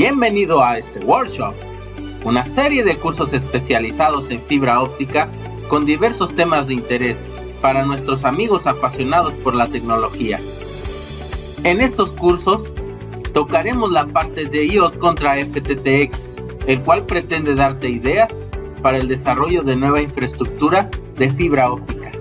Bienvenido a este workshop, una serie de cursos especializados en fibra óptica con diversos temas de interés para nuestros amigos apasionados por la tecnología. En estos cursos tocaremos la parte de IoT contra FTTX, el cual pretende darte ideas para el desarrollo de nueva infraestructura de fibra óptica,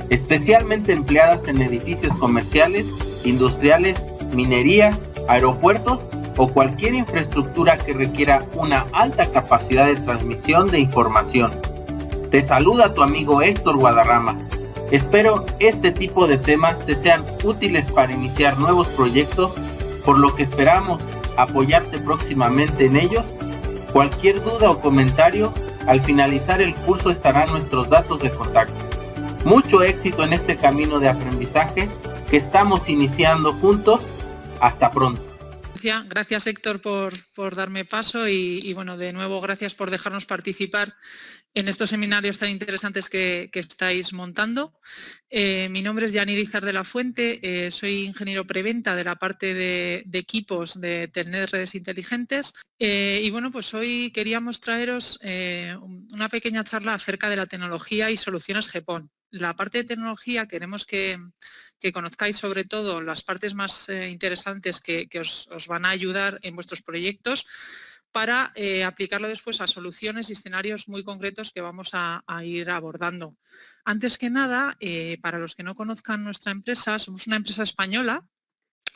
especialmente empleadas en edificios comerciales, industriales, minería, aeropuertos o cualquier infraestructura que requiera una alta capacidad de transmisión de información. Te saluda tu amigo Héctor Guadarrama. Espero este tipo de temas te sean útiles para iniciar nuevos proyectos, por lo que esperamos apoyarte próximamente en ellos. Cualquier duda o comentario, al finalizar el curso estarán nuestros datos de contacto. Mucho éxito en este camino de aprendizaje que estamos iniciando juntos. Hasta pronto. Gracias Héctor por darme paso y bueno, de nuevo gracias por dejarnos participar en estos seminarios tan interesantes que estáis montando. Mi nombre es Yanirizar de la Fuente, soy ingeniero preventa de la parte de equipos de Telnet Redes Inteligentes y bueno, pues hoy queríamos traeros una pequeña charla acerca de la tecnología y soluciones GPON. La parte de tecnología queremos que conozcáis sobre todo las partes más interesantes que os van a ayudar en vuestros proyectos para aplicarlo después a soluciones y escenarios muy concretos que vamos a ir abordando. Antes que nada, para los que no conozcan nuestra empresa, somos una empresa española.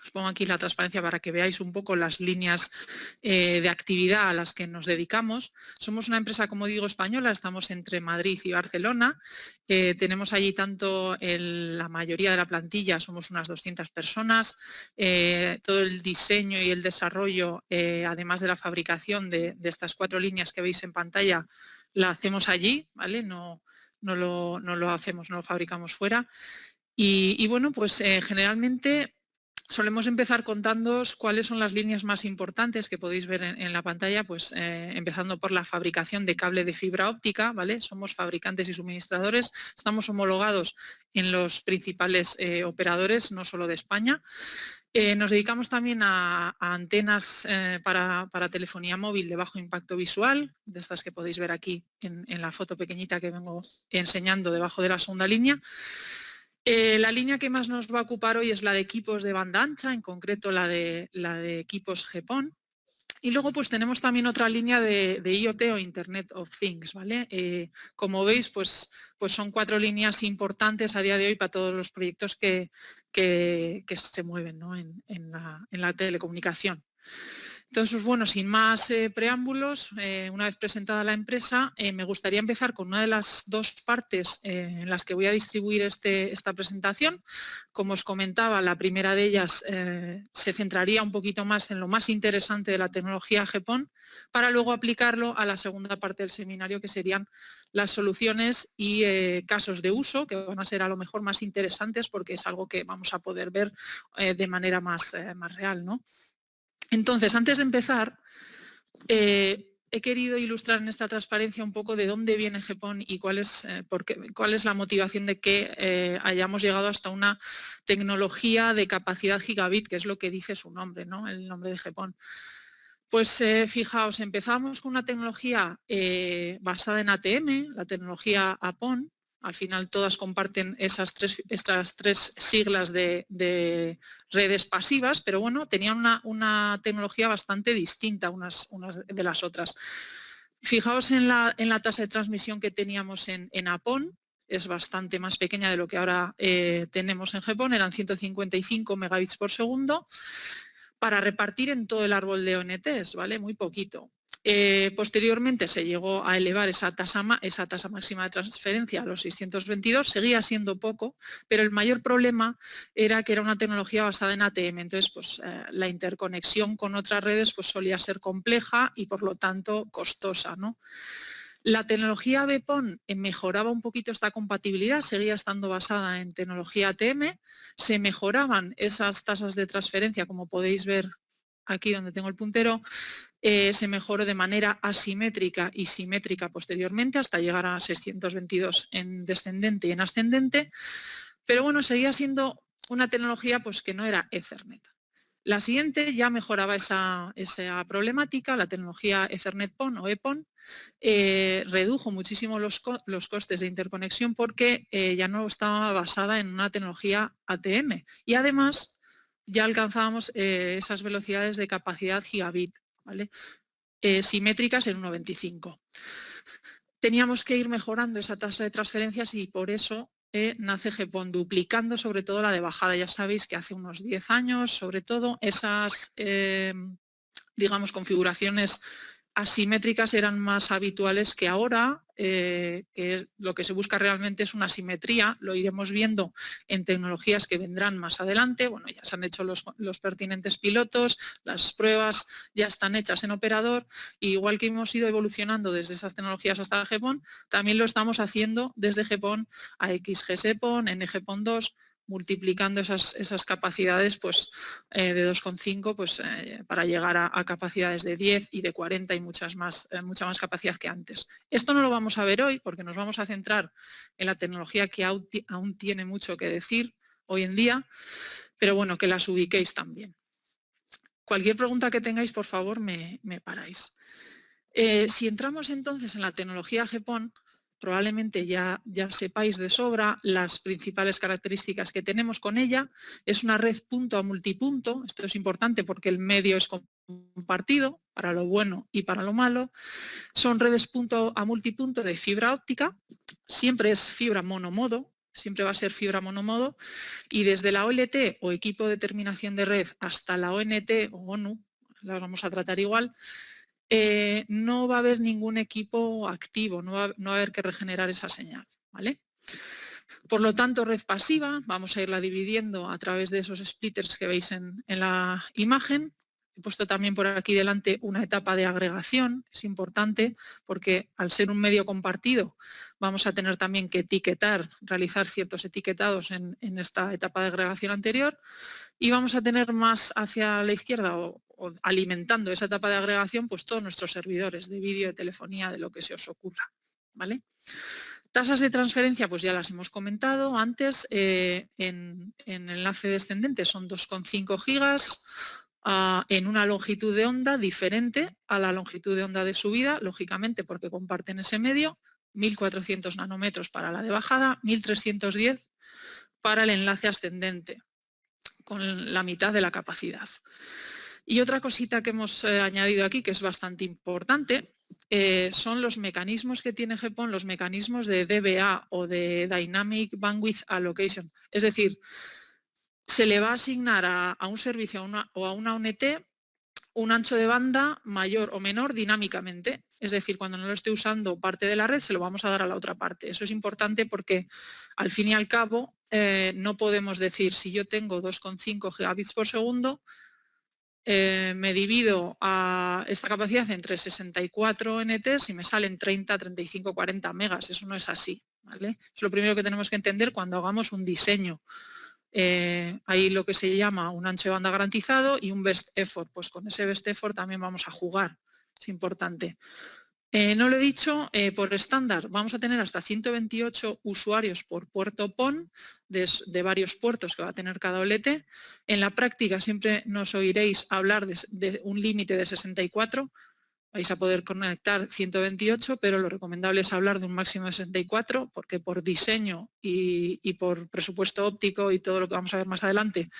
Os pongo aquí la transparencia para que veáis un poco las líneas de actividad a las que nos dedicamos. Somos una empresa, como digo, española, estamos entre Madrid y Barcelona. Tenemos allí tanto la mayoría de la plantilla, somos unas 200 personas. Todo el diseño y el desarrollo, además de la fabricación de estas 4 líneas que veis en pantalla, la hacemos allí, ¿vale? No lo hacemos, no lo fabricamos fuera. Y bueno, pues generalmente solemos empezar contándoos cuáles son las líneas más importantes que podéis ver en la pantalla, pues empezando por la fabricación de cable de fibra óptica, ¿vale? Somos fabricantes y suministradores, estamos homologados en los principales operadores, no solo de España. Nos dedicamos también a antenas para telefonía móvil de bajo impacto visual, de estas que podéis ver aquí en la foto pequeñita que vengo enseñando debajo de la segunda línea. La línea que más nos va a ocupar hoy es la de equipos de banda ancha, en concreto la de equipos GPON. Y luego pues tenemos también otra línea de IoT o Internet of Things, ¿vale? Como veis, pues son 4 líneas importantes a día de hoy para todos los proyectos que se mueven, ¿no? en la telecomunicación. Entonces, bueno, sin más preámbulos, una vez presentada la empresa, me gustaría empezar con una de las 2 partes en las que voy a distribuir esta presentación. Como os comentaba, la primera de ellas se centraría un poquito más en lo más interesante de la tecnología GPON, para luego aplicarlo a la segunda parte del seminario, que serían las soluciones y casos de uso, que van a ser a lo mejor más interesantes porque es algo que vamos a poder ver de manera más real, ¿no? Entonces, antes de empezar, he querido ilustrar en esta transparencia un poco de dónde viene GPON y cuál es la motivación de que hayamos llegado hasta una tecnología de capacidad gigabit, que es lo que dice su nombre, ¿no? El nombre de GPON. Pues fijaos, empezamos con una tecnología basada en ATM, la tecnología APON. Al final todas comparten estas 3 siglas de redes pasivas, pero bueno, tenían una tecnología bastante distinta unas de las otras. Fijaos en la tasa de transmisión que teníamos en APON, es bastante más pequeña de lo que ahora tenemos en GPON, eran 155 megabits por segundo, para repartir en todo el árbol de ONTs, ¿vale? Muy poquito. Posteriormente se llegó a elevar esa tasa máxima de transferencia a los 622, seguía siendo poco, pero el mayor problema era que era una tecnología basada en ATM, entonces pues, la interconexión con otras redes pues, solía ser compleja y por lo tanto costosa, ¿no? La tecnología BPON mejoraba un poquito esta compatibilidad, seguía estando basada en tecnología ATM, se mejoraban esas tasas de transferencia, como podéis ver aquí donde tengo el puntero, se mejoró de manera asimétrica y simétrica posteriormente hasta llegar a 622 en descendente y en ascendente, pero bueno, seguía siendo una tecnología pues, que no era Ethernet. La siguiente ya mejoraba esa problemática, la tecnología Ethernet PON o EPON, redujo muchísimo los costes de interconexión porque ya no estaba basada en una tecnología ATM y además ya alcanzábamos esas velocidades de capacidad gigabit, ¿vale? Simétricas en 1.25. Teníamos que ir mejorando esa tasa de transferencias y por eso nace GPON, duplicando sobre todo la de bajada. Ya sabéis que hace unos 10 años, sobre todo, esas digamos, configuraciones asimétricas eran más habituales que ahora, que lo que se busca realmente es una simetría, lo iremos viendo en tecnologías que vendrán más adelante. Bueno, ya se han hecho los pertinentes pilotos, las pruebas ya están hechas en operador, y igual que hemos ido evolucionando desde esas tecnologías hasta GPON, también lo estamos haciendo desde GPON a XGS-PON, NG-PON2, multiplicando esas capacidades pues, de 2,5 pues, para llegar a capacidades de 10 y de 40 y mucha más capacidad que antes. Esto no lo vamos a ver hoy porque nos vamos a centrar en la tecnología que aún tiene mucho que decir hoy en día, pero bueno, que las ubiquéis también. Cualquier pregunta que tengáis, por favor, me paráis. Si entramos entonces en la tecnología GPON, probablemente ya sepáis de sobra las principales características que tenemos con ella. Es una red punto a multipunto, esto es importante porque el medio es compartido para lo bueno y para lo malo. Son redes punto a multipunto de fibra óptica, siempre es fibra monomodo, siempre va a ser fibra monomodo, y desde la OLT o equipo de terminación de red hasta la ONT o ONU, las vamos a tratar igual, no va a haber ningún equipo activo, no va a haber que regenerar esa señal, ¿vale? Por lo tanto, red pasiva, vamos a irla dividiendo a través de esos splitters que veis en la imagen. He puesto también por aquí delante una etapa de agregación, es importante porque al ser un medio compartido vamos a tener también que realizar ciertos etiquetados en esta etapa de agregación anterior, y vamos a tener más hacia la izquierda o alimentando esa etapa de agregación pues todos nuestros servidores de vídeo, de telefonía, de lo que se os ocurra, ¿vale? Tasas de transferencia, pues ya las hemos comentado antes, en enlace descendente son 2,5 gigas en una longitud de onda diferente a la longitud de onda de subida, lógicamente porque comparten ese medio, 1400 nanómetros para la de bajada, 1310 para el enlace ascendente, con la mitad de la capacidad. Y otra cosita que hemos añadido aquí, que es bastante importante, son los mecanismos que tiene GPON, los mecanismos de DBA o de Dynamic Bandwidth Allocation. Es decir, se le va a asignar a un servicio o a una ONT un ancho de banda mayor o menor dinámicamente. Es decir, cuando no lo esté usando parte de la red, se lo vamos a dar a la otra parte. Eso es importante porque, al fin y al cabo, no podemos decir, si yo tengo 2,5 gigabits por segundo, me divido a esta capacidad entre 64 NTs y me salen 30, 35, 40 megas. Eso no es así, ¿vale? Es lo primero que tenemos que entender cuando hagamos un diseño. Hay lo que se llama un ancho de banda garantizado y un best effort. Pues con ese best effort también vamos a jugar. Es importante. No lo he dicho, por estándar vamos a tener hasta 128 usuarios por puerto PON de varios puertos que va a tener cada OLT. En la práctica siempre nos oiréis hablar de un límite de 64. Vais a poder conectar 128, pero lo recomendable es hablar de un máximo de 64 porque por diseño y por presupuesto óptico y todo lo que vamos a ver más adelante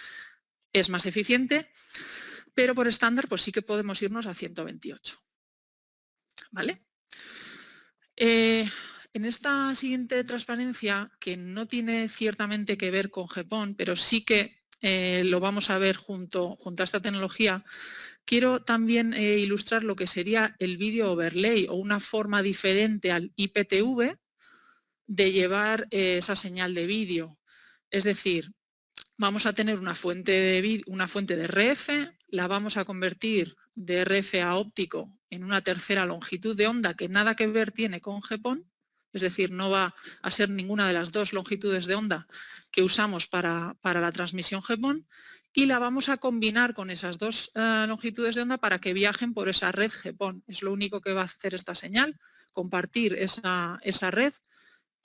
es más eficiente, pero por estándar pues sí que podemos irnos a 128. ¿Vale? En esta siguiente transparencia, que no tiene ciertamente que ver con GPON, pero sí que lo vamos a ver junto a esta tecnología, quiero también ilustrar lo que sería el video overlay o una forma diferente al IPTV de llevar esa señal de vídeo. Es decir, vamos a tener una fuente de RF, la vamos a convertir de RF a óptico en una tercera longitud de onda que nada que ver tiene con GPON, es decir, no va a ser ninguna de las dos longitudes de onda que usamos para la transmisión GPON, y la vamos a combinar con esas dos longitudes de onda para que viajen por esa red GPON. Es lo único que va a hacer esta señal, compartir esa red,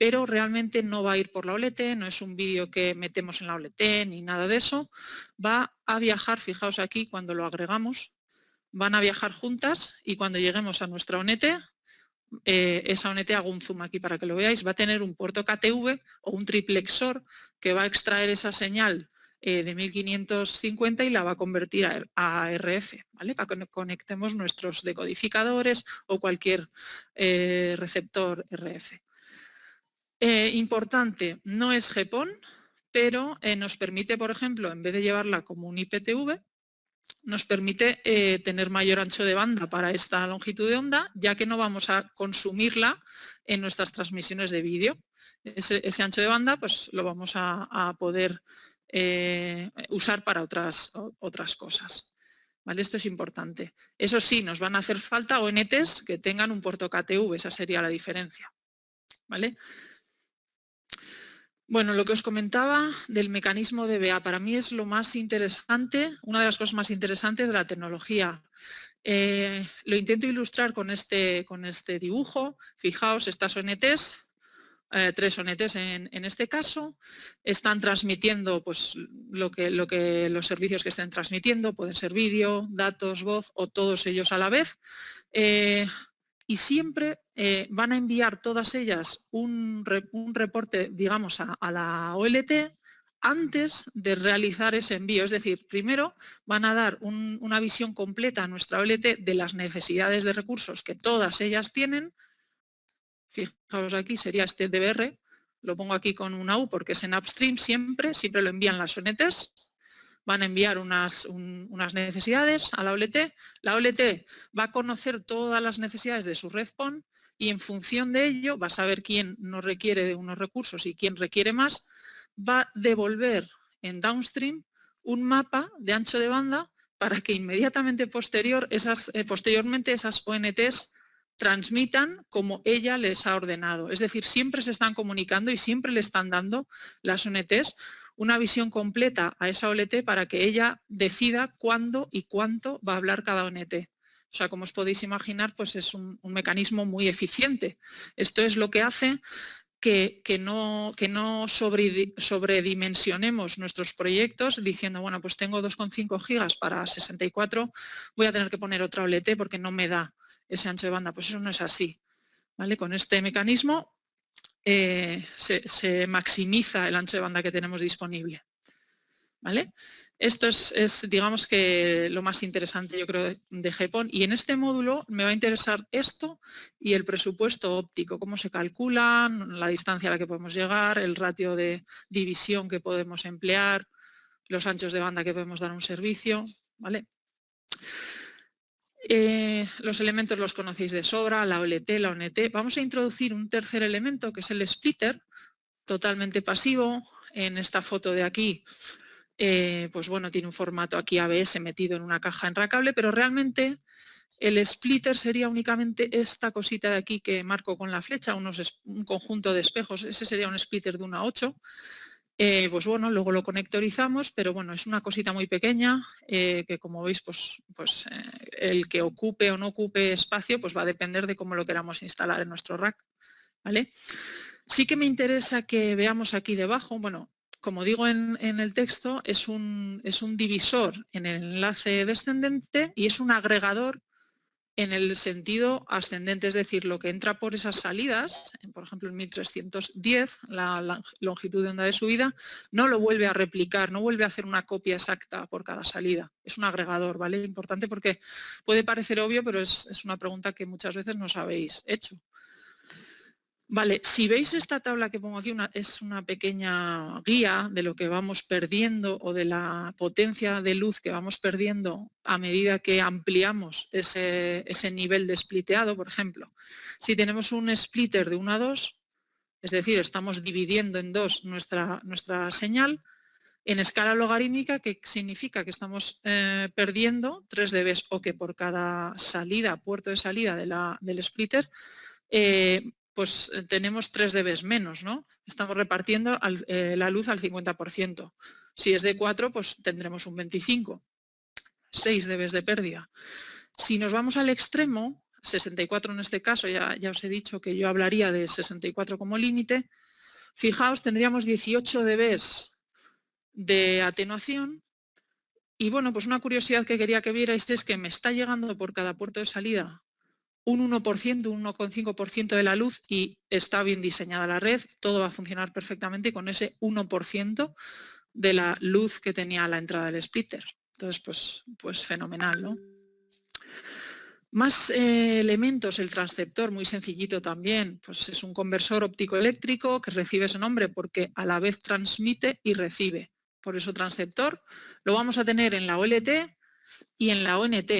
pero realmente no va a ir por la OLT, no es un vídeo que metemos en la OLT ni nada de eso. Va a viajar, fijaos aquí, cuando lo agregamos, van a viajar juntas y cuando lleguemos a nuestra ONT, esa ONT, hago un zoom aquí para que lo veáis, va a tener un puerto KTV o un triplexor que va a extraer esa señal de 1550 y la va a convertir a RF, ¿vale? Para que conectemos nuestros decodificadores o cualquier receptor RF. Importante, no es GPON, pero nos permite, por ejemplo, en vez de llevarla como un IPTV, nos permite tener mayor ancho de banda para esta longitud de onda, ya que no vamos a consumirla en nuestras transmisiones de vídeo. Ese ancho de banda pues lo vamos a poder usar para otras cosas. ¿Vale? Esto es importante. Eso sí, nos van a hacer falta ONTs que tengan un puerto KTV, esa sería la diferencia. ¿Vale? Bueno, lo que os comentaba del mecanismo DBA, para mí es lo más interesante, una de las cosas más interesantes de la tecnología. Lo intento ilustrar con este dibujo. Fijaos, estas ONTs, 3 ONTs en este caso, están transmitiendo pues, los servicios que estén transmitiendo, pueden ser vídeo, datos, voz o todos ellos a la vez. Y siempre van a enviar todas ellas un reporte, digamos, a la OLT antes de realizar ese envío. Es decir, primero van a dar una visión completa a nuestra OLT de las necesidades de recursos que todas ellas tienen. Fijaos aquí, sería este DBR, lo pongo aquí con una U porque es en upstream siempre lo envían las ONTs. Van a enviar unas necesidades a la OLT. La OLT va a conocer todas las necesidades de su red PON y en función de ello va a saber quién no requiere de unos recursos y quién requiere más. Va a devolver en downstream un mapa de ancho de banda para que inmediatamente posteriormente esas ONTs transmitan como ella les ha ordenado. Es decir, siempre se están comunicando y siempre le están dando las ONTs una visión completa a esa OLT para que ella decida cuándo y cuánto va a hablar cada ONT. O sea, como os podéis imaginar, pues es un mecanismo muy eficiente. Esto es lo que hace que no sobredimensionemos nuestros proyectos diciendo, bueno, pues tengo 2,5 gigas para 64, voy a tener que poner otra OLT porque no me da ese ancho de banda. Pues eso no es así. ¿Vale? Con este mecanismo se maximiza el ancho de banda que tenemos disponible. ¿Vale? Esto es, digamos que lo más interesante, yo creo, de GPON. Y en este módulo me va a interesar esto y el presupuesto óptico, cómo se calcula, la distancia a la que podemos llegar, el ratio de división que podemos emplear, los anchos de banda que podemos dar a un servicio. ¿Vale? Los elementos los conocéis de sobra, la OLT, la ONT. Vamos a introducir un tercer elemento que es el splitter, totalmente pasivo. En esta foto de aquí, pues bueno, tiene un formato aquí ABS metido en una caja enracable, pero realmente el splitter sería únicamente esta cosita de aquí que marco con la flecha, un conjunto de espejos. Ese sería un splitter de 1 a 8. Pues bueno, luego lo conectorizamos, pero bueno, es una cosita muy pequeña que como veis, pues el que ocupe o no ocupe espacio, pues va a depender de cómo lo queramos instalar en nuestro rack. ¿Vale? Sí que me interesa que veamos aquí debajo, bueno, como digo en el texto, es un divisor en el enlace descendente y es un agregador en el sentido ascendente, es decir, lo que entra por esas salidas, por ejemplo en 1310, la longitud de onda de subida, no lo vuelve a replicar, no vuelve a hacer una copia exacta por cada salida. Es un agregador, ¿vale? Importante porque puede parecer obvio, pero es una pregunta que muchas veces nos habéis hecho. Vale, si veis esta tabla que pongo aquí, es una pequeña guía de lo que vamos perdiendo o de la potencia de luz que vamos perdiendo a medida que ampliamos ese nivel de spliteado, por ejemplo. Si tenemos un splitter de 1 a 2, es decir, estamos dividiendo en 2 nuestra señal, en escala logarítmica, que significa que estamos perdiendo 3 dB o que por cada salida, puerto de salida del splitter, pues tenemos 3 dB menos, ¿no? Estamos repartiendo la luz al 50%. Si es de 4, pues tendremos un 25, 6 dB de pérdida. Si nos vamos al extremo, 64 en este caso, ya os he dicho que yo hablaría de 64 como límite. Fijaos, tendríamos 18 dB de atenuación. Y bueno, pues una curiosidad que quería que vierais es que me está llegando por cada puerto de salida un 1%, un 1,5% de la luz y está bien diseñada la red, todo va a funcionar perfectamente con ese 1% de la luz que tenía a la entrada del splitter. Entonces, pues fenomenal, ¿no? Más elementos, el transceptor, muy sencillito también, pues es un conversor óptico-eléctrico que recibe ese nombre porque a la vez transmite y recibe. Por eso transceptor. Lo vamos a tener en la OLT y en la ONT.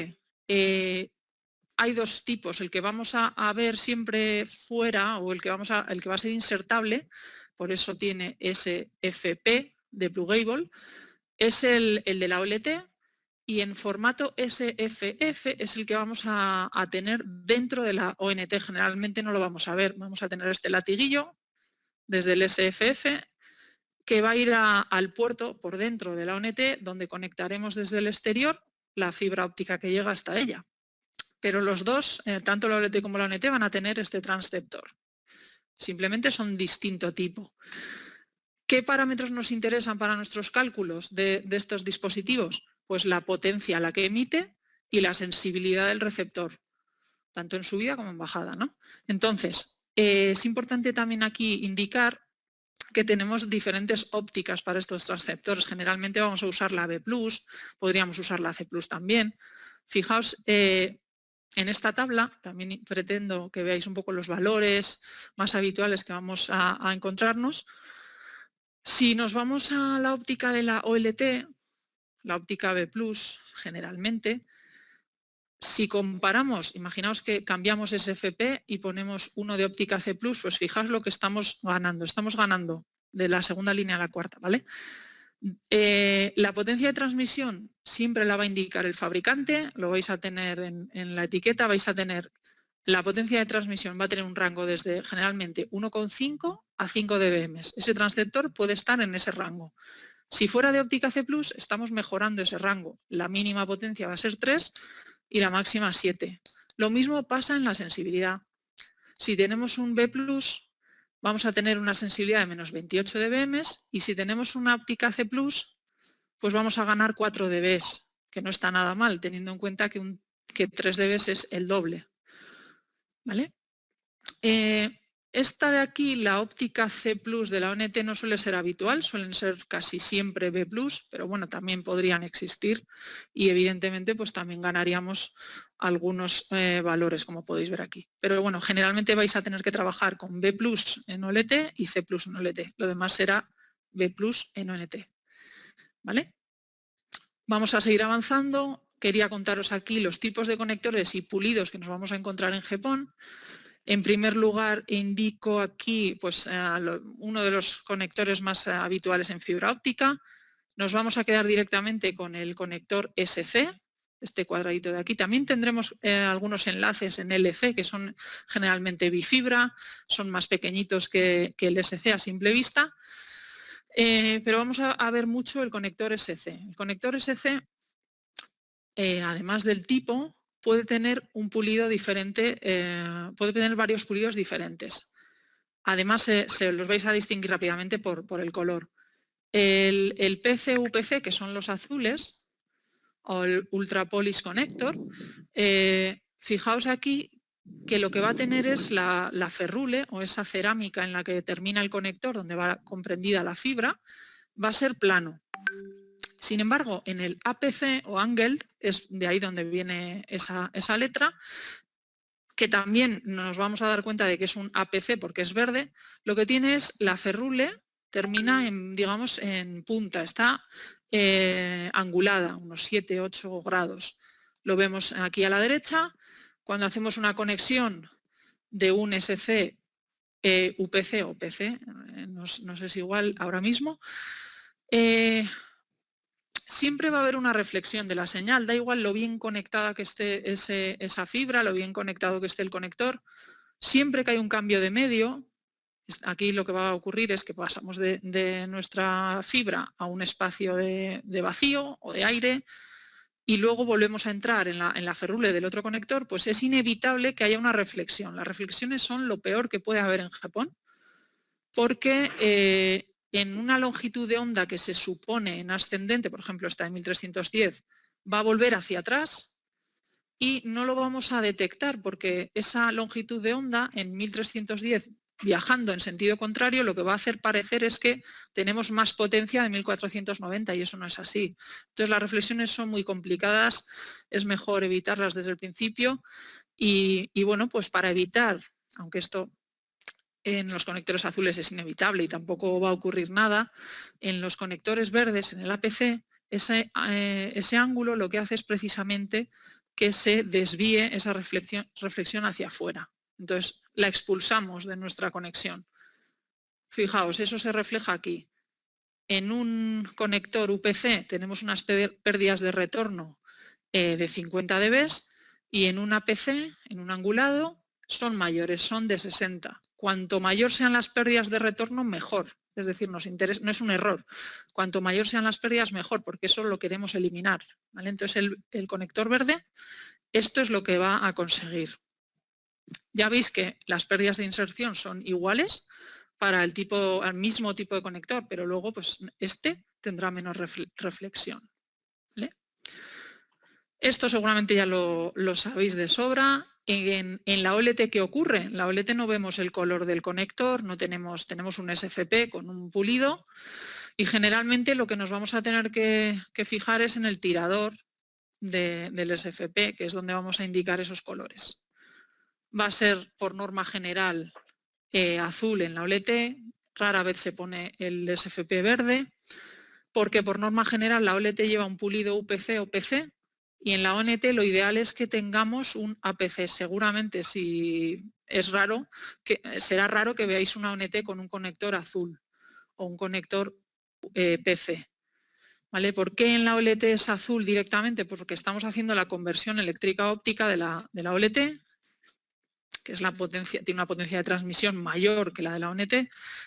Hay dos tipos, el que vamos a ver siempre fuera o el que va a ser insertable, por eso tiene ese FP de pluggable, es el de la OLT. Y en formato SFF es el que vamos a tener dentro de la ONT. Generalmente no lo vamos a ver. Vamos a tener este latiguillo desde el SFF que va a ir al puerto por dentro de la ONT donde conectaremos desde el exterior la fibra óptica que llega hasta ella. Pero los dos, tanto la OLT como la ONT, van a tener este transceptor. Simplemente son distinto tipo. ¿Qué parámetros nos interesan para nuestros cálculos de estos dispositivos? Pues la potencia a la que emite y la sensibilidad del receptor, tanto en subida como en bajada, ¿no? Entonces, es importante también aquí indicar que tenemos diferentes ópticas para estos transceptores. Generalmente vamos a usar la B+, podríamos usar la C+, también. Fijaos, en esta tabla también pretendo que veáis un poco los valores más habituales que vamos a encontrarnos. Si nos vamos a la óptica de la OLT, la óptica B+, generalmente, si comparamos, imaginaos que cambiamos SFP y ponemos uno de óptica C+, pues fijaos lo que estamos ganando. Estamos ganando de la segunda línea a la cuarta, ¿vale? La potencia de transmisión siempre la va a indicar el fabricante, lo vais a tener en la etiqueta, vais a tener la potencia de transmisión, va a tener un rango desde generalmente 1,5 a 5 dBm. Ese transceptor puede estar en ese rango. Si fuera de óptica C+, estamos mejorando ese rango. La mínima potencia va a ser 3 y la máxima 7. Lo mismo pasa en la sensibilidad. Si tenemos un B+, vamos a tener una sensibilidad de menos 28 dBm y si tenemos una óptica C+, pues vamos a ganar 4 dB, que no está nada mal, teniendo en cuenta que 3 dB es el doble. ¿Vale? Esta de aquí, la óptica C+ de la ONT no suele ser habitual, suelen ser casi siempre B+, pero bueno, también podrían existir y evidentemente pues también ganaríamos algunos valores, como podéis ver aquí. Pero bueno, generalmente vais a tener que trabajar con B+ en OLT y C+ en OLT. Lo demás será B+ en ONT. ¿Vale? Vamos a seguir avanzando. Quería contaros aquí los tipos de conectores y pulidos que nos vamos a encontrar en GPON. En primer lugar, indico aquí pues, uno de los conectores más habituales en fibra óptica. Nos vamos a quedar directamente con el conector SC, este cuadradito de aquí. También tendremos algunos enlaces en LC, que son generalmente bifibra, son más pequeñitos que el SC a simple vista. Pero vamos a ver mucho el conector SC. El conector SC, además del tipo, puede tener un pulido diferente, puede tener varios pulidos diferentes. Además, se los vais a distinguir rápidamente por el color. El PC-UPC, que son los azules, o el Ultra Polish Connector, fijaos aquí que lo que va a tener es la ferrule o esa cerámica en la que termina el conector, donde va comprendida la fibra, va a ser plano. Sin embargo, en el APC o Angled, es de ahí donde viene esa letra, que también nos vamos a dar cuenta de que es un APC porque es verde, lo que tiene es la ferrule, termina en, digamos, en punta, está angulada, unos 7-8 grados. Lo vemos aquí a la derecha. Cuando hacemos una conexión de un SC, UPC o PC, no sé si igual ahora mismo, siempre va a haber una reflexión de la señal, da igual lo bien conectada que esté esa fibra, lo bien conectado que esté el conector. Siempre que hay un cambio de medio, aquí lo que va a ocurrir es que pasamos de nuestra fibra a un espacio de vacío o de aire, y luego volvemos a entrar en la ferrule del otro conector, pues es inevitable que haya una reflexión. Las reflexiones son lo peor que puede haber en Japón, porque en una longitud de onda que se supone en ascendente, por ejemplo, está en 1310, va a volver hacia atrás y no lo vamos a detectar porque esa longitud de onda en 1310 viajando en sentido contrario lo que va a hacer parecer es que tenemos más potencia de 1490 y eso no es así. Entonces las reflexiones son muy complicadas, es mejor evitarlas desde el principio y bueno, pues para evitar, aunque esto en los conectores azules es inevitable y tampoco va a ocurrir nada, en los conectores verdes, en el APC, ese ángulo lo que hace es precisamente que se desvíe esa reflexión hacia afuera. Entonces, la expulsamos de nuestra conexión. Fijaos, eso se refleja aquí. En un conector UPC tenemos unas pérdidas de retorno de 50 dB y en un APC, en un angulado, son mayores, son de 60. Cuanto mayor sean las pérdidas de retorno, mejor. Es decir, no es un error. Cuanto mayor sean las pérdidas, mejor, porque eso lo queremos eliminar. ¿Vale? Entonces, el conector verde, esto es lo que va a conseguir. Ya veis que las pérdidas de inserción son iguales para el mismo tipo de conector, pero luego pues, este tendrá menos reflexión. ¿Vale? Esto seguramente ya lo sabéis de sobra. En la OLT, ¿qué ocurre? En la OLT no vemos el color del conector, no tenemos un SFP con un pulido y generalmente lo que nos vamos a tener que fijar es en el tirador del SFP, que es donde vamos a indicar esos colores. Va a ser por norma general azul en la OLT, rara vez se pone el SFP verde, porque por norma general la OLT lleva un pulido UPC o PC y en la ONT lo ideal es que tengamos un APC. Seguramente si es raro, será raro que veáis una ONT con un conector azul o un conector PC. ¿Vale? ¿Por qué en la OLT es azul directamente? Porque estamos haciendo la conversión eléctrica óptica de la OLT, que es tiene una potencia de transmisión mayor que la de la ONT,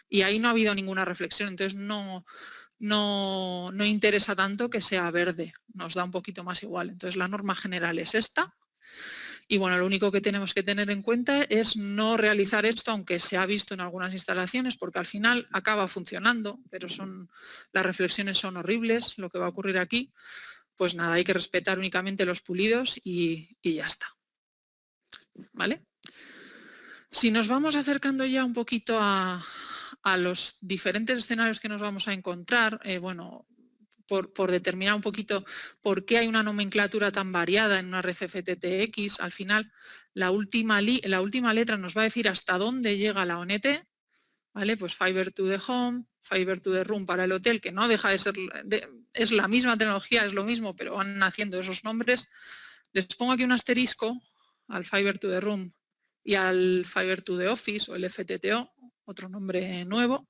y ahí no ha habido ninguna reflexión, entonces no interesa tanto que sea verde, nos da un poquito más igual. Entonces la norma general es esta. Y bueno, lo único que tenemos que tener en cuenta es no realizar esto, aunque se ha visto en algunas instalaciones, porque al final acaba funcionando, pero las reflexiones son horribles, lo que va a ocurrir aquí. Pues nada, hay que respetar únicamente los pulidos y ya está. ¿Vale? Si nos vamos acercando ya un poquito a los diferentes escenarios que nos vamos a encontrar, bueno, por determinar un poquito por qué hay una nomenclatura tan variada en una red FTTX, al final la última letra nos va a decir hasta dónde llega la ONT, ¿vale? Pues Fiber to the Home, Fiber to the Room para el hotel, que no deja de ser, es la misma tecnología, es lo mismo, pero van haciendo esos nombres. Les pongo aquí un asterisco al Fiber to the Room y al Fiber to the Office o el FTTO, otro nombre nuevo,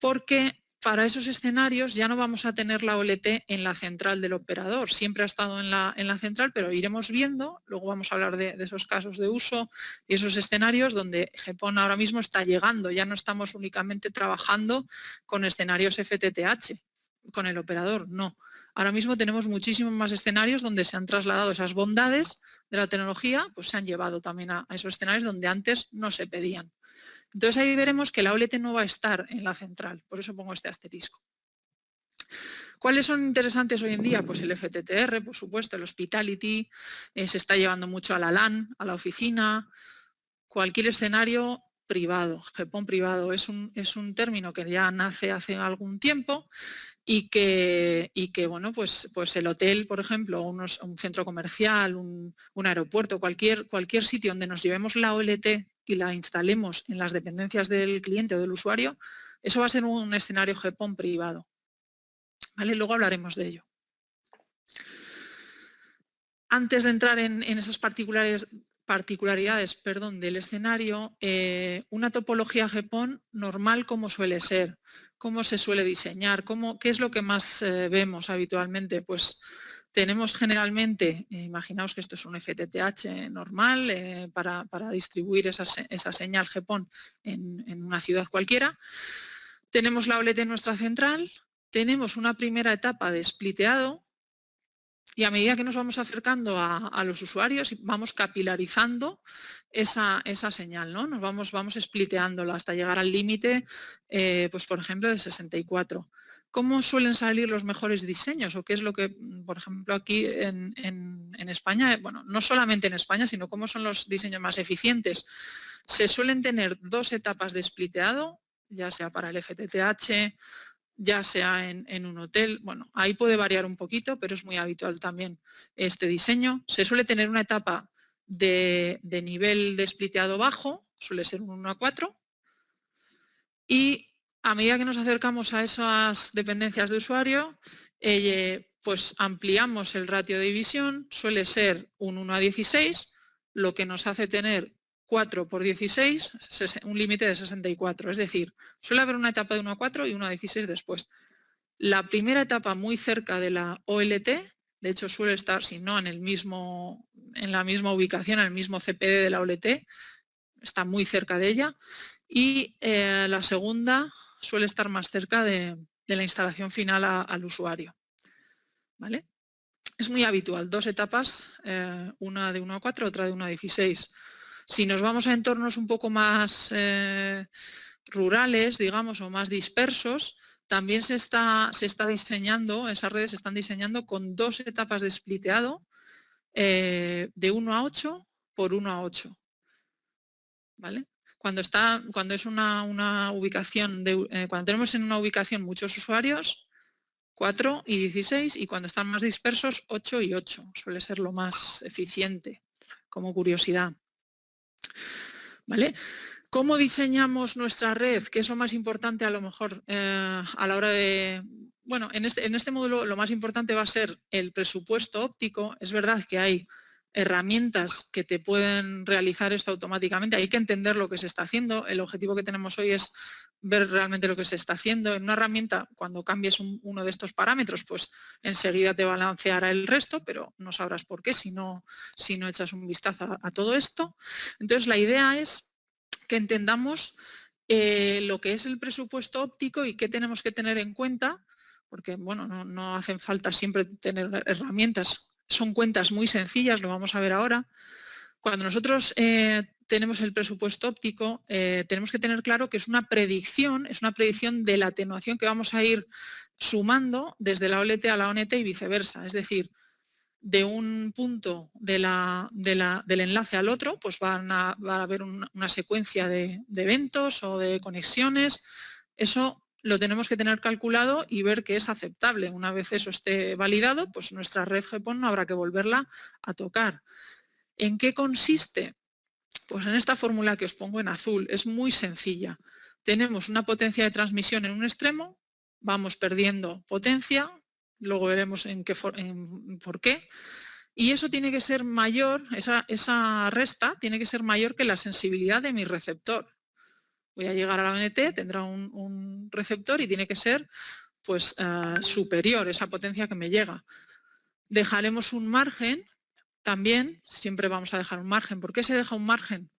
porque para esos escenarios ya no vamos a tener la OLT en la central del operador. Siempre ha estado en la central, pero iremos viendo, luego vamos a hablar de esos casos de uso y esos escenarios donde GPON ahora mismo está llegando. Ya no estamos únicamente trabajando con escenarios FTTH, con el operador, no. Ahora mismo tenemos muchísimos más escenarios donde se han trasladado esas bondades de la tecnología, pues se han llevado también a esos escenarios donde antes no se pedían. Entonces ahí veremos que la OLT no va a estar en la central, por eso pongo este asterisco. ¿Cuáles son interesantes hoy en día? Pues el FTTR, por supuesto, el Hospitality, se está llevando mucho a la LAN, a la oficina, cualquier escenario privado, GPON privado, es un término que ya nace hace algún tiempo y que bueno, pues el hotel, por ejemplo, un centro comercial, un aeropuerto, cualquier sitio donde nos llevemos la OLT y la instalemos en las dependencias del cliente o del usuario, eso va a ser un escenario GPON privado. ¿Vale? Luego hablaremos de ello. Antes de entrar en esas particularidades del escenario, una topología GPON normal, ¿cómo suele ser? ¿Cómo se suele diseñar? ¿Qué es lo que más vemos habitualmente? Pues tenemos generalmente, imaginaos que esto es un FTTH normal para distribuir esa señal GPON en una ciudad cualquiera. Tenemos la OLT en nuestra central, tenemos una primera etapa de spliteado, Y a medida que nos vamos acercando a los usuarios, vamos capilarizando esa señal, ¿no? Vamos spliteándola hasta llegar al límite, pues por ejemplo, de 64. ¿Cómo suelen salir los mejores diseños? ¿O qué es lo que, por ejemplo, aquí en España, bueno, no solamente en España, sino cómo son los diseños más eficientes? Se suelen tener 2 etapas de spliteado, ya sea para el FTTH, ya sea en un hotel. Bueno, ahí puede variar un poquito, pero es muy habitual también este diseño. Se suele tener una etapa de nivel de spliteado bajo, suele ser un 1:4, y a medida que nos acercamos a esas dependencias de usuario, pues ampliamos el ratio de división, suele ser un 1:16, lo que nos hace tener 4 por 16, un límite de 64. Es decir, suele haber una etapa de 1:4 y 1:16 después. La primera etapa muy cerca de la OLT, de hecho suele estar, si no en la misma ubicación, en el mismo CPD de la OLT, está muy cerca de ella, y la segunda suele estar más cerca de la instalación final al usuario. ¿Vale? Es muy habitual, 2 etapas, una de 1:4, otra de 1:16. Si nos vamos a entornos un poco más rurales, digamos, o más dispersos, también se está diseñando, esas redes se están diseñando con 2 etapas de spliteado de 1:8 por 1:8. ¿Vale? Cuando es una ubicación, cuando tenemos en una ubicación muchos usuarios, 4 y 16, y cuando están más dispersos, 8 y 8. Suele ser lo más eficiente, como curiosidad. ¿Vale? ¿Cómo diseñamos nuestra red? ¿Qué es lo más importante a lo mejor a la hora de... Bueno, en este módulo lo más importante va a ser el presupuesto óptico. Es verdad que hay herramientas que te pueden realizar esto automáticamente. Hay que entender lo que se está haciendo. El objetivo que tenemos hoy es ver realmente lo que se está haciendo. En una herramienta, cuando cambies uno de estos parámetros, pues enseguida te balanceará el resto, pero no sabrás por qué si no echas un vistazo a todo esto. Entonces, la idea es que entendamos lo que es el presupuesto óptico y qué tenemos que tener en cuenta, porque bueno, no hacen falta siempre tener herramientas, son cuentas muy sencillas, lo vamos a ver ahora. Cuando nosotros tenemos el presupuesto óptico, tenemos que tener claro que es una predicción de la atenuación que vamos a ir sumando desde la OLT a la ONT y viceversa. Es decir, de un punto del enlace al otro, pues va a haber una secuencia de eventos o de conexiones. Eso lo tenemos que tener calculado y ver que es aceptable. Una vez eso esté validado, pues nuestra red GPON no habrá que volverla a tocar. ¿En qué consiste? Pues en esta fórmula que os pongo en azul. Es muy sencilla. Tenemos una potencia de transmisión en un extremo, vamos perdiendo potencia, luego veremos por qué, y eso tiene que ser mayor, esa resta tiene que ser mayor que la sensibilidad de mi receptor. Voy a llegar a la ONT, tendrá un receptor y tiene que ser pues superior esa potencia que me llega. Dejaremos un margen, también siempre vamos a dejar un margen. ¿Por qué se deja un margen?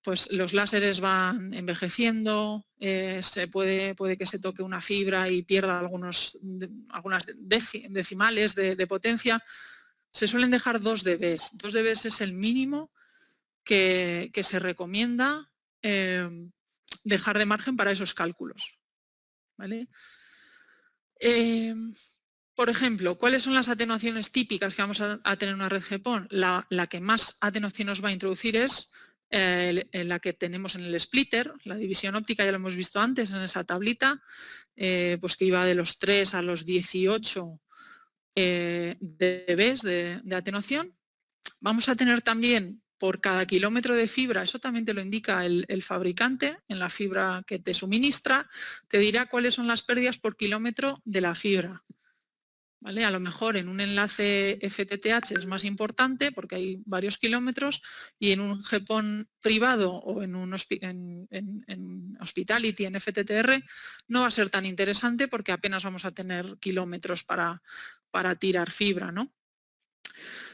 Pues los láseres van envejeciendo, puede que se toque una fibra y pierda algunas decimales de potencia. Se suelen dejar 2 dB. 2 dB es el mínimo que se recomienda dejar de margen para esos cálculos. ¿Vale? Por ejemplo, ¿cuáles son las atenuaciones típicas que vamos a tener en una red GPON? La que más atenuación nos va a introducir es la que tenemos en el splitter. La división óptica ya lo hemos visto antes en esa tablita, pues que iba de los 3 a los 18 dB de atenuación. Vamos a tener también por cada kilómetro de fibra, eso también te lo indica el fabricante, en la fibra que te suministra, te dirá cuáles son las pérdidas por kilómetro de la fibra. ¿Vale? A lo mejor en un enlace FTTH es más importante porque hay varios kilómetros, y en un GPON privado o en Hospitality, en FTTR, no va a ser tan interesante porque apenas vamos a tener kilómetros para tirar fibra, ¿no?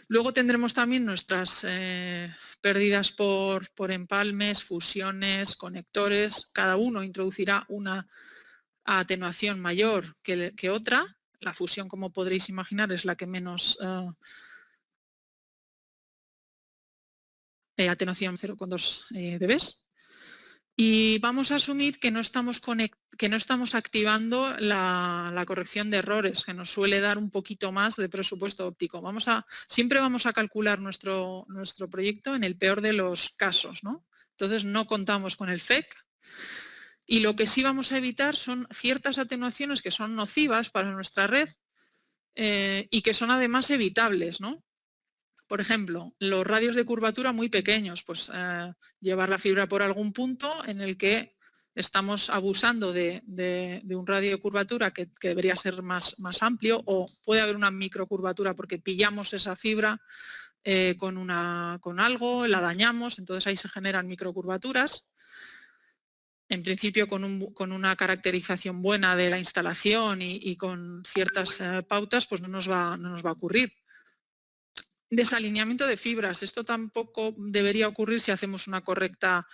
Luego tendremos también nuestras pérdidas por empalmes, fusiones, conectores. Cada uno introducirá una atenuación mayor que otra. La fusión, como podréis imaginar, es la que menos atenuación 0,2 dB. Y vamos a asumir que no estamos, activando la corrección de errores, que nos suele dar un poquito más de presupuesto óptico. Siempre vamos a calcular nuestro proyecto en el peor de los casos, ¿no? Entonces no contamos con el FEC. Y lo que sí vamos a evitar son ciertas atenuaciones que son nocivas para nuestra red y que son además evitables, ¿no? Por ejemplo, los radios de curvatura muy pequeños, pues llevar la fibra por algún punto en el que estamos abusando de un radio de curvatura que debería ser más amplio, o puede haber una microcurvatura porque pillamos esa fibra con algo, la dañamos, entonces ahí se generan microcurvaturas. En principio con una caracterización buena de la instalación y con ciertas pautas, pues no nos va a ocurrir. Desalineamiento de fibras. Esto tampoco debería ocurrir si hacemos una correcta,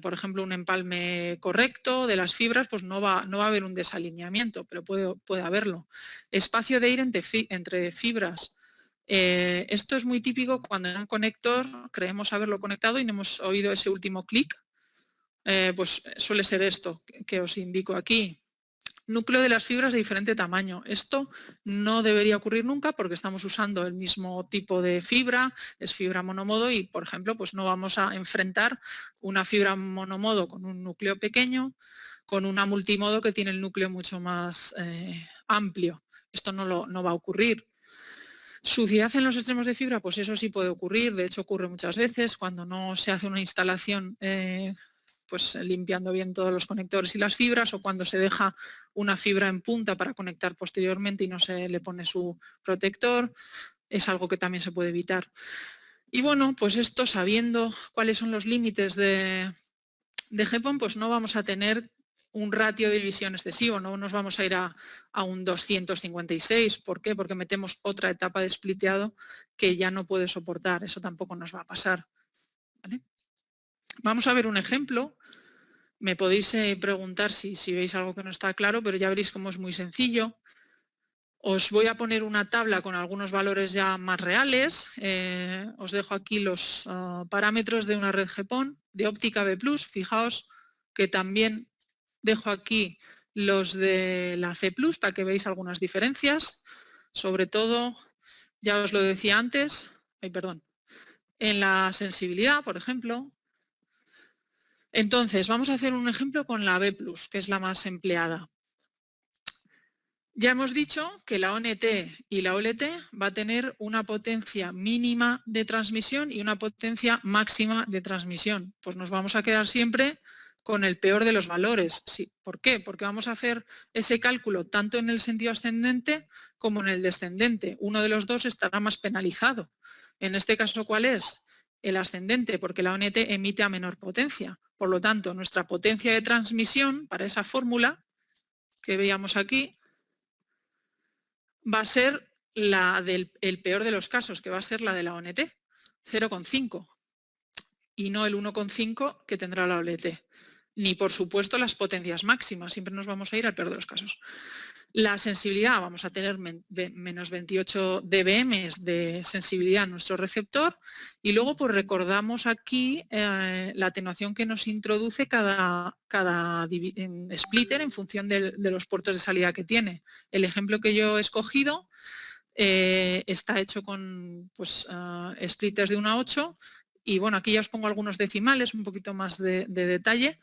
por ejemplo, un empalme correcto de las fibras, pues no va a haber un desalineamiento, pero puede haberlo. Espacio de aire entre fibras. Esto es muy típico cuando en un conector creemos haberlo conectado y no hemos oído ese último clic. Pues suele ser esto que os indico aquí. Núcleo de las fibras de diferente tamaño. Esto no debería ocurrir nunca porque estamos usando el mismo tipo de fibra, es fibra monomodo y, por ejemplo, pues no vamos a enfrentar una fibra monomodo con un núcleo pequeño con una multimodo que tiene el núcleo mucho más amplio. Esto no va a ocurrir. Suciedad en los extremos de fibra, pues eso sí puede ocurrir, de hecho ocurre muchas veces cuando no se hace una instalación pues limpiando bien todos los conectores y las fibras, o cuando se deja una fibra en punta para conectar posteriormente y no se le pone su protector, es algo que también se puede evitar. Y bueno, pues esto, sabiendo cuáles son los límites de GPON, pues no vamos a tener un ratio de división excesivo, no nos vamos a ir a un 256. ¿Por qué? Porque metemos otra etapa de spliteado que ya no puede soportar, eso tampoco nos va a pasar. ¿Vale? Vamos a ver un ejemplo. Me podéis preguntar si veis algo que no está claro, pero ya veréis cómo es muy sencillo. Os voy a poner una tabla con algunos valores ya más reales. Os dejo aquí los parámetros de una red GPON de óptica B+. Fijaos que también dejo aquí los de la C+, para que veáis algunas diferencias. Sobre todo, ya os lo decía antes, en la sensibilidad, por ejemplo. Entonces, vamos a hacer un ejemplo con la B+, que es la más empleada. Ya hemos dicho que la ONT y la OLT va a tener una potencia mínima de transmisión y una potencia máxima de transmisión. Pues nos vamos a quedar siempre con el peor de los valores. Sí. ¿Por qué? Porque vamos a hacer ese cálculo tanto en el sentido ascendente como en el descendente. Uno de los dos estará más penalizado. En este caso, ¿cuál es? El ascendente, porque la ONT emite a menor potencia. Por lo tanto, nuestra potencia de transmisión para esa fórmula que veíamos aquí va a ser la del peor de los casos, que va a ser la de la ONT, 0,5, y no el 1,5 que tendrá la OLT. Ni, por supuesto, las potencias máximas, siempre nos vamos a ir al peor de los casos. La sensibilidad, vamos a tener menos 28 dBm de sensibilidad en nuestro receptor, y luego pues recordamos aquí la atenuación que nos introduce cada splitter en función de los puertos de salida que tiene. El ejemplo que yo he escogido está hecho con pues, splitters de 1 a 8, y bueno, aquí ya os pongo algunos decimales, un poquito más de detalle.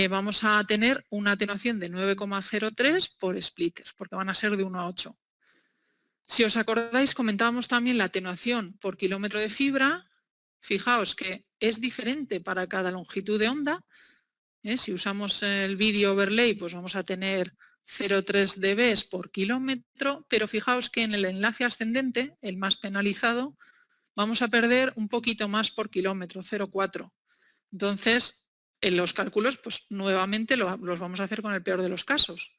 Vamos a tener una atenuación de 9,03 por splitter, porque van a ser de 1 a 8. Si os acordáis, comentábamos también la atenuación por kilómetro de fibra. Fijaos que es diferente para cada longitud de onda. Si usamos el video overlay, pues vamos a tener 0,3 dB por kilómetro, pero fijaos que en el enlace ascendente, el más penalizado, vamos a perder un poquito más por kilómetro, 0,4. Entonces, en los cálculos, pues nuevamente los vamos a hacer con el peor de los casos.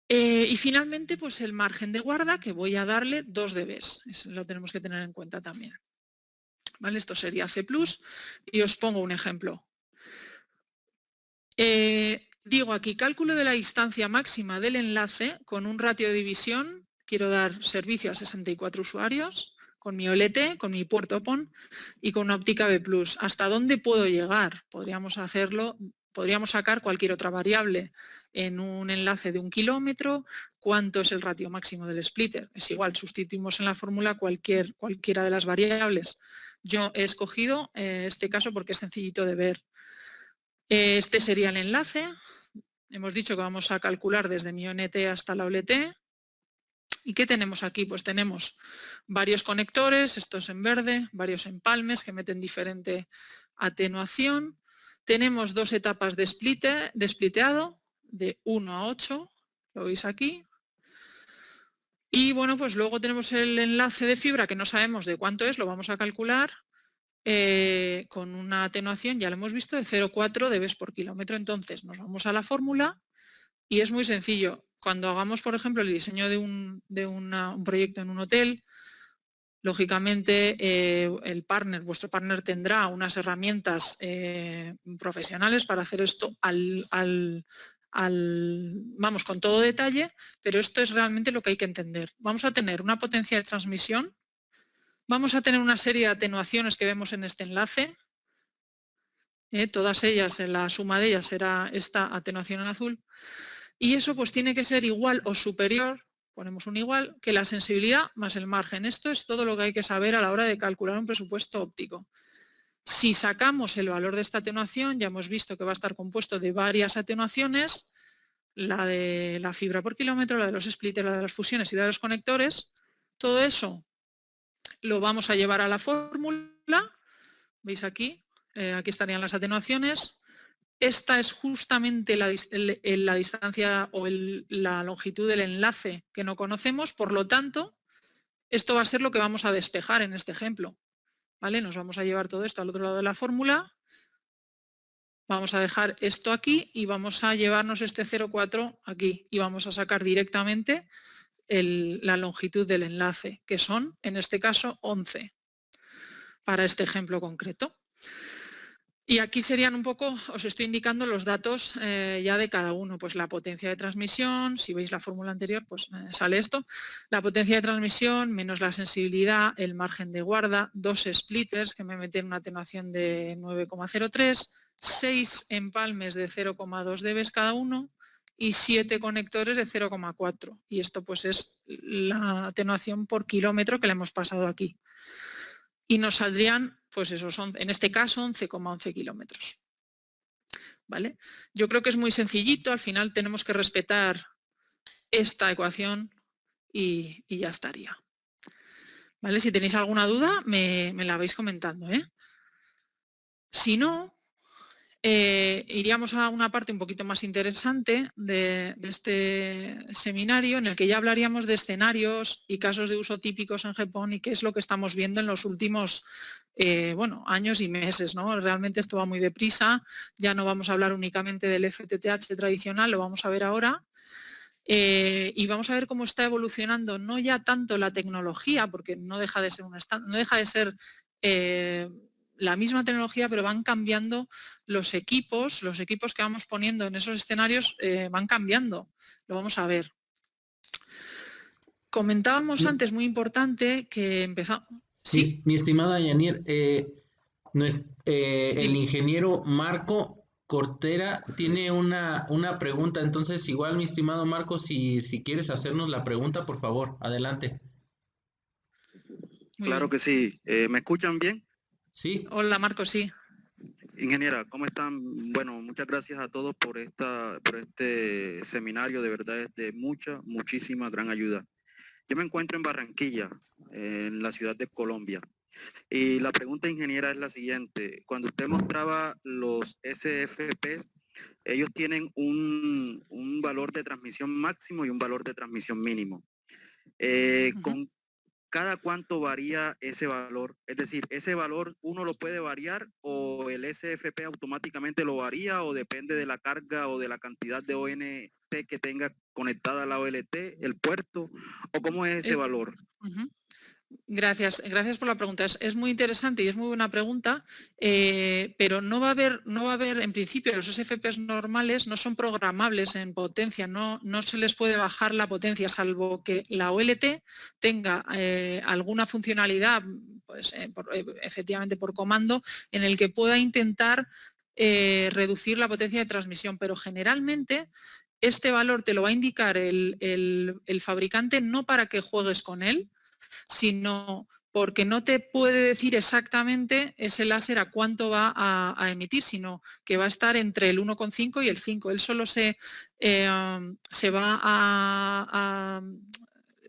Y finalmente, pues el margen de guarda, que voy a darle 2 dB. Eso lo tenemos que tener en cuenta también. ¿Vale? Esto sería C+, y os pongo un ejemplo. Digo aquí, cálculo de la distancia máxima del enlace con un ratio de división. Quiero dar servicio a 64 usuarios con mi OLT, con mi puerto PON y con una óptica B+. ¿Hasta dónde puedo llegar? Podríamos hacerlo, podríamos sacar cualquier otra variable en un enlace de 1 kilómetro. ¿Cuánto es el ratio máximo del splitter? Es igual, sustituimos en la fórmula cualquiera de las variables. Yo he escogido este caso porque es sencillito de ver. Este sería el enlace. Hemos dicho que vamos a calcular desde mi ONT hasta la OLT. ¿Y qué tenemos aquí? Pues tenemos varios conectores, estos en verde, varios empalmes que meten diferente atenuación. Tenemos 2 etapas de spliteado de 1 a 8, lo veis aquí. Y bueno, pues luego tenemos el enlace de fibra que no sabemos de cuánto es, lo vamos a calcular con una atenuación, ya lo hemos visto, de 0,4 dB por kilómetro. Entonces nos vamos a la fórmula y es muy sencillo. Cuando hagamos, por ejemplo, el diseño de un proyecto en un hotel, lógicamente vuestro partner tendrá unas herramientas profesionales para hacer esto vamos, con todo detalle, pero esto es realmente lo que hay que entender. Vamos a tener una potencia de transmisión, vamos a tener una serie de atenuaciones que vemos en este enlace, todas ellas, la suma de ellas será esta atenuación en azul, y eso pues tiene que ser igual o superior, ponemos un igual, que la sensibilidad más el margen. Esto es todo lo que hay que saber a la hora de calcular un presupuesto óptico. Si sacamos el valor de esta atenuación, ya hemos visto que va a estar compuesto de varias atenuaciones, la de la fibra por kilómetro, la de los splitters, la de las fusiones y la de los conectores. Todo eso lo vamos a llevar a la fórmula. ¿Veis aquí? Aquí estarían las atenuaciones. Esta es justamente la distancia o la longitud del enlace que no conocemos, por lo tanto, esto va a ser lo que vamos a despejar en este ejemplo. ¿Vale? Nos vamos a llevar todo esto al otro lado de la fórmula, vamos a dejar esto aquí y vamos a llevarnos este 0,4 aquí y vamos a sacar directamente la longitud del enlace, que son, en este caso, 11, para este ejemplo concreto. Y aquí serían un poco, os estoy indicando los datos ya de cada uno, pues la potencia de transmisión, si veis la fórmula anterior, pues sale esto, la potencia de transmisión menos la sensibilidad, el margen de guarda, 2 splitters que me meten una atenuación de 9,03, 6 empalmes de 0,2 dB cada uno y 7 conectores de 0,4. Y esto pues es la atenuación por kilómetro que le hemos pasado aquí. Y nos saldrían, pues esos, en este caso, 11,11 kilómetros. ¿Vale? Yo creo que es muy sencillito, al final tenemos que respetar esta ecuación y ya estaría. ¿Vale? Si tenéis alguna duda, me la vais comentando, ¿eh? Si no, iríamos a una parte un poquito más interesante de este seminario, en el que ya hablaríamos de escenarios y casos de uso típicos en GPON y qué es lo que estamos viendo en los últimos años y meses, ¿no? Realmente esto va muy deprisa, ya no vamos a hablar únicamente del FTTH tradicional, lo vamos a ver ahora. Y vamos a ver cómo está evolucionando no ya tanto la tecnología, porque no deja de ser la misma tecnología, pero van cambiando los equipos que vamos poniendo en esos escenarios van cambiando, lo vamos a ver. Comentábamos antes, muy importante, que empezamos... ¿Sí? Mi estimada Yanier, el ingeniero Marco Cortera tiene una pregunta, entonces igual mi estimado Marco, si quieres hacernos la pregunta, por favor, adelante. Claro que sí. ¿Me escuchan bien? Sí. Hola Marco, sí. Ingeniera, ¿cómo están? Bueno, muchas gracias a todos por este seminario, de verdad es de muchísima gran ayuda. Yo me encuentro en Barranquilla, en la ciudad de Colombia. Y la pregunta, ingeniera, es la siguiente. Cuando usted mostraba los SFPs, ellos tienen un valor de transmisión máximo y un valor de transmisión mínimo. ¿Con cada cuánto varía ese valor? Es decir, ¿ese valor uno lo puede variar o el SFP automáticamente lo varía o depende de la carga o de la cantidad de ONT que tenga conectada a la OLT, el puerto? ¿O cómo es ese valor? Gracias por la pregunta. Es muy interesante y es muy buena pregunta, pero no va a haber, en principio, los SFPs normales no son programables en potencia, no se les puede bajar la potencia, salvo que la OLT tenga alguna funcionalidad, pues, efectivamente por comando, en el que pueda intentar reducir la potencia de transmisión, pero generalmente este valor te lo va a indicar el fabricante no para que juegues con él, sino porque no te puede decir exactamente ese láser a cuánto va a emitir, sino que va a estar entre el 1,5 y el 5. Él solo se va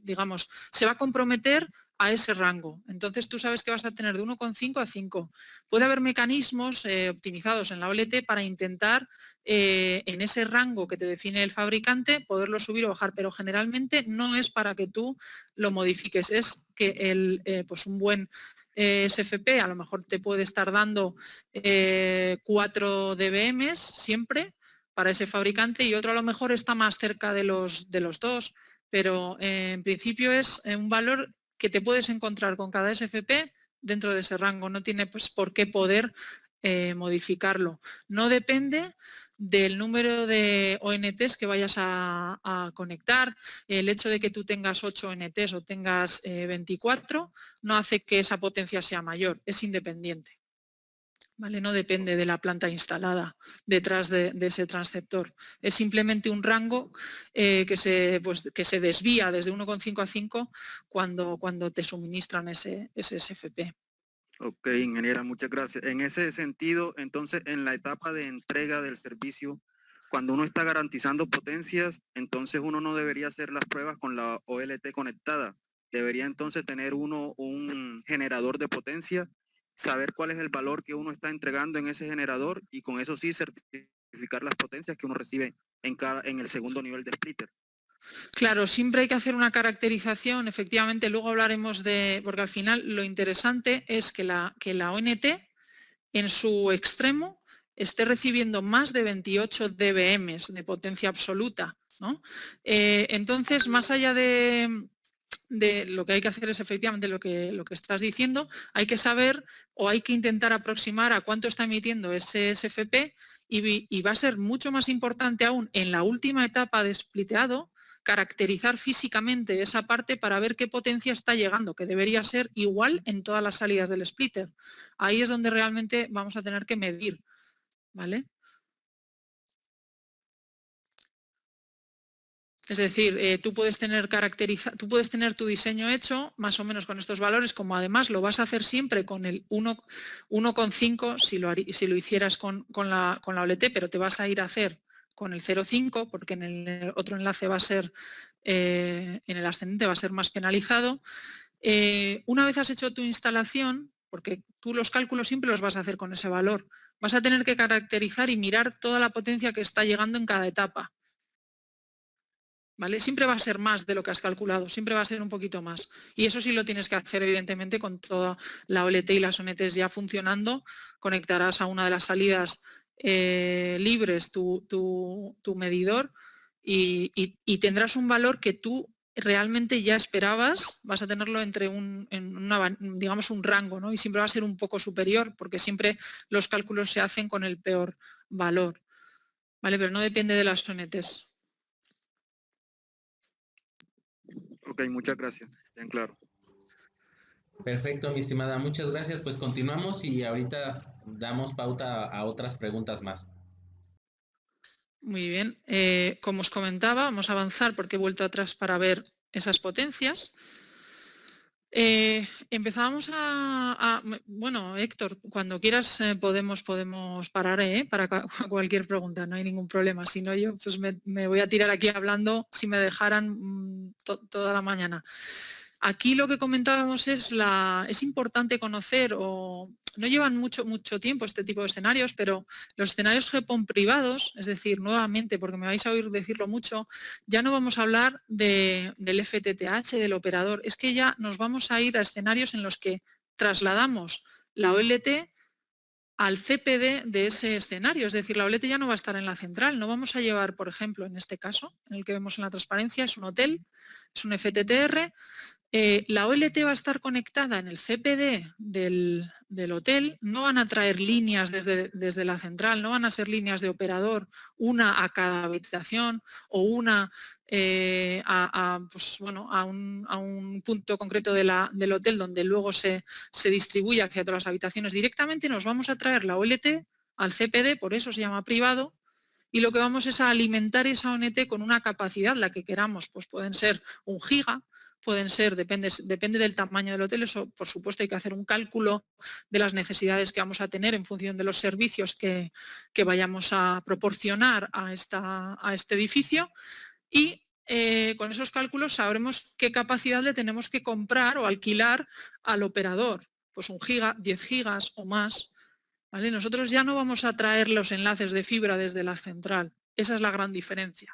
digamos, se va a comprometer a ese rango. Entonces tú sabes que vas a tener de 1,5 a 5. Puede haber mecanismos optimizados en la OLT para intentar en ese rango que te define el fabricante poderlo subir o bajar, pero generalmente no es para que tú lo modifiques, es que pues un buen SFP a lo mejor te puede estar dando 4 dBm siempre para ese fabricante y otro a lo mejor está más cerca de los 2, pero en principio es un valor que te puedes encontrar con cada SFP dentro de ese rango, no tiene pues por qué poder modificarlo. No depende del número de ONTs que vayas a conectar. El hecho de que tú tengas 8 ONTs o tengas 24 no hace que esa potencia sea mayor, es independiente. ¿Vale? No depende de la planta instalada detrás de ese transceptor. Es simplemente un rango que se desvía desde 1,5 a 5 cuando te suministran ese SFP. Ok, ingeniera, muchas gracias. En ese sentido, entonces, en la etapa de entrega del servicio, cuando uno está garantizando potencias, entonces uno no debería hacer las pruebas con la OLT conectada. Debería entonces tener uno un generador de potencia, saber cuál es el valor que uno está entregando en ese generador y con eso sí certificar las potencias que uno recibe en el segundo nivel de splitter. Claro, siempre hay que hacer una caracterización, efectivamente, luego hablaremos porque al final lo interesante es que la ONT en su extremo esté recibiendo más de 28 dBm de potencia absoluta, ¿no? Entonces, más allá de lo que hay que hacer es efectivamente lo que estás diciendo, hay que saber o hay que intentar aproximar a cuánto está emitiendo ese SFP y va a ser mucho más importante aún en la última etapa de spliteado caracterizar físicamente esa parte para ver qué potencia está llegando, que debería ser igual en todas las salidas del splitter. Ahí es donde realmente vamos a tener que medir, ¿vale? Es decir, tú puedes tener tu diseño hecho más o menos con estos valores, como además lo vas a hacer siempre con el 1,5 si lo hicieras con la OLT, pero te vas a ir a hacer con el 0,5 porque en el otro enlace va a ser, en el ascendente va a ser más penalizado. Una vez has hecho tu instalación, porque tú los cálculos siempre los vas a hacer con ese valor, vas a tener que caracterizar y mirar toda la potencia que está llegando en cada etapa. ¿Vale? Siempre va a ser más de lo que has calculado, siempre va a ser un poquito más. Y eso sí lo tienes que hacer, evidentemente, con toda la OLT y las ONTs ya funcionando. Conectarás a una de las salidas libres tu medidor y tendrás un valor que tú realmente ya esperabas, vas a tenerlo entre digamos un rango, ¿no? Y siempre va a ser un poco superior, porque siempre los cálculos se hacen con el peor valor. ¿Vale? Pero no depende de las ONTs. Ok, muchas gracias. Bien claro. Perfecto, mi estimada. Muchas gracias. Pues continuamos y ahorita damos pauta a otras preguntas más. Muy bien. Como os comentaba, vamos a avanzar porque he vuelto atrás para ver esas potencias. Empezábamos bueno, Héctor, cuando quieras podemos parar para cualquier pregunta, no hay ningún problema. Si no, yo pues me voy a tirar aquí hablando si me dejaran toda la mañana. Aquí lo que comentábamos es importante conocer, o no llevan mucho tiempo este tipo de escenarios, pero los escenarios GPON privados, es decir, nuevamente, porque me vais a oír decirlo mucho, ya no vamos a hablar del FTTH, del operador, es que ya nos vamos a ir a escenarios en los que trasladamos la OLT al CPD de ese escenario, es decir, la OLT ya no va a estar en la central, no vamos a llevar, por ejemplo, en este caso, en el que vemos en la transparencia, es un hotel, es un FTTR, La OLT va a estar conectada en el CPD del hotel, no van a traer líneas desde la central, no van a ser líneas de operador, una a cada habitación o una pues, bueno, a un punto concreto del hotel donde luego se distribuye hacia todas las habitaciones. Directamente nos vamos a traer la OLT al CPD, por eso se llama privado, y lo que vamos es a alimentar esa ONT con una capacidad, la que queramos, pues pueden ser 1 giga, pueden ser, depende del tamaño del hotel, eso por supuesto hay que hacer un cálculo de las necesidades que vamos a tener en función de los servicios que vayamos a proporcionar a este edificio y con esos cálculos sabremos qué capacidad le tenemos que comprar o alquilar al operador, pues 1 giga, 10 gigas o más. ¿Vale? Nosotros ya no vamos a traer los enlaces de fibra desde la central, esa es la gran diferencia.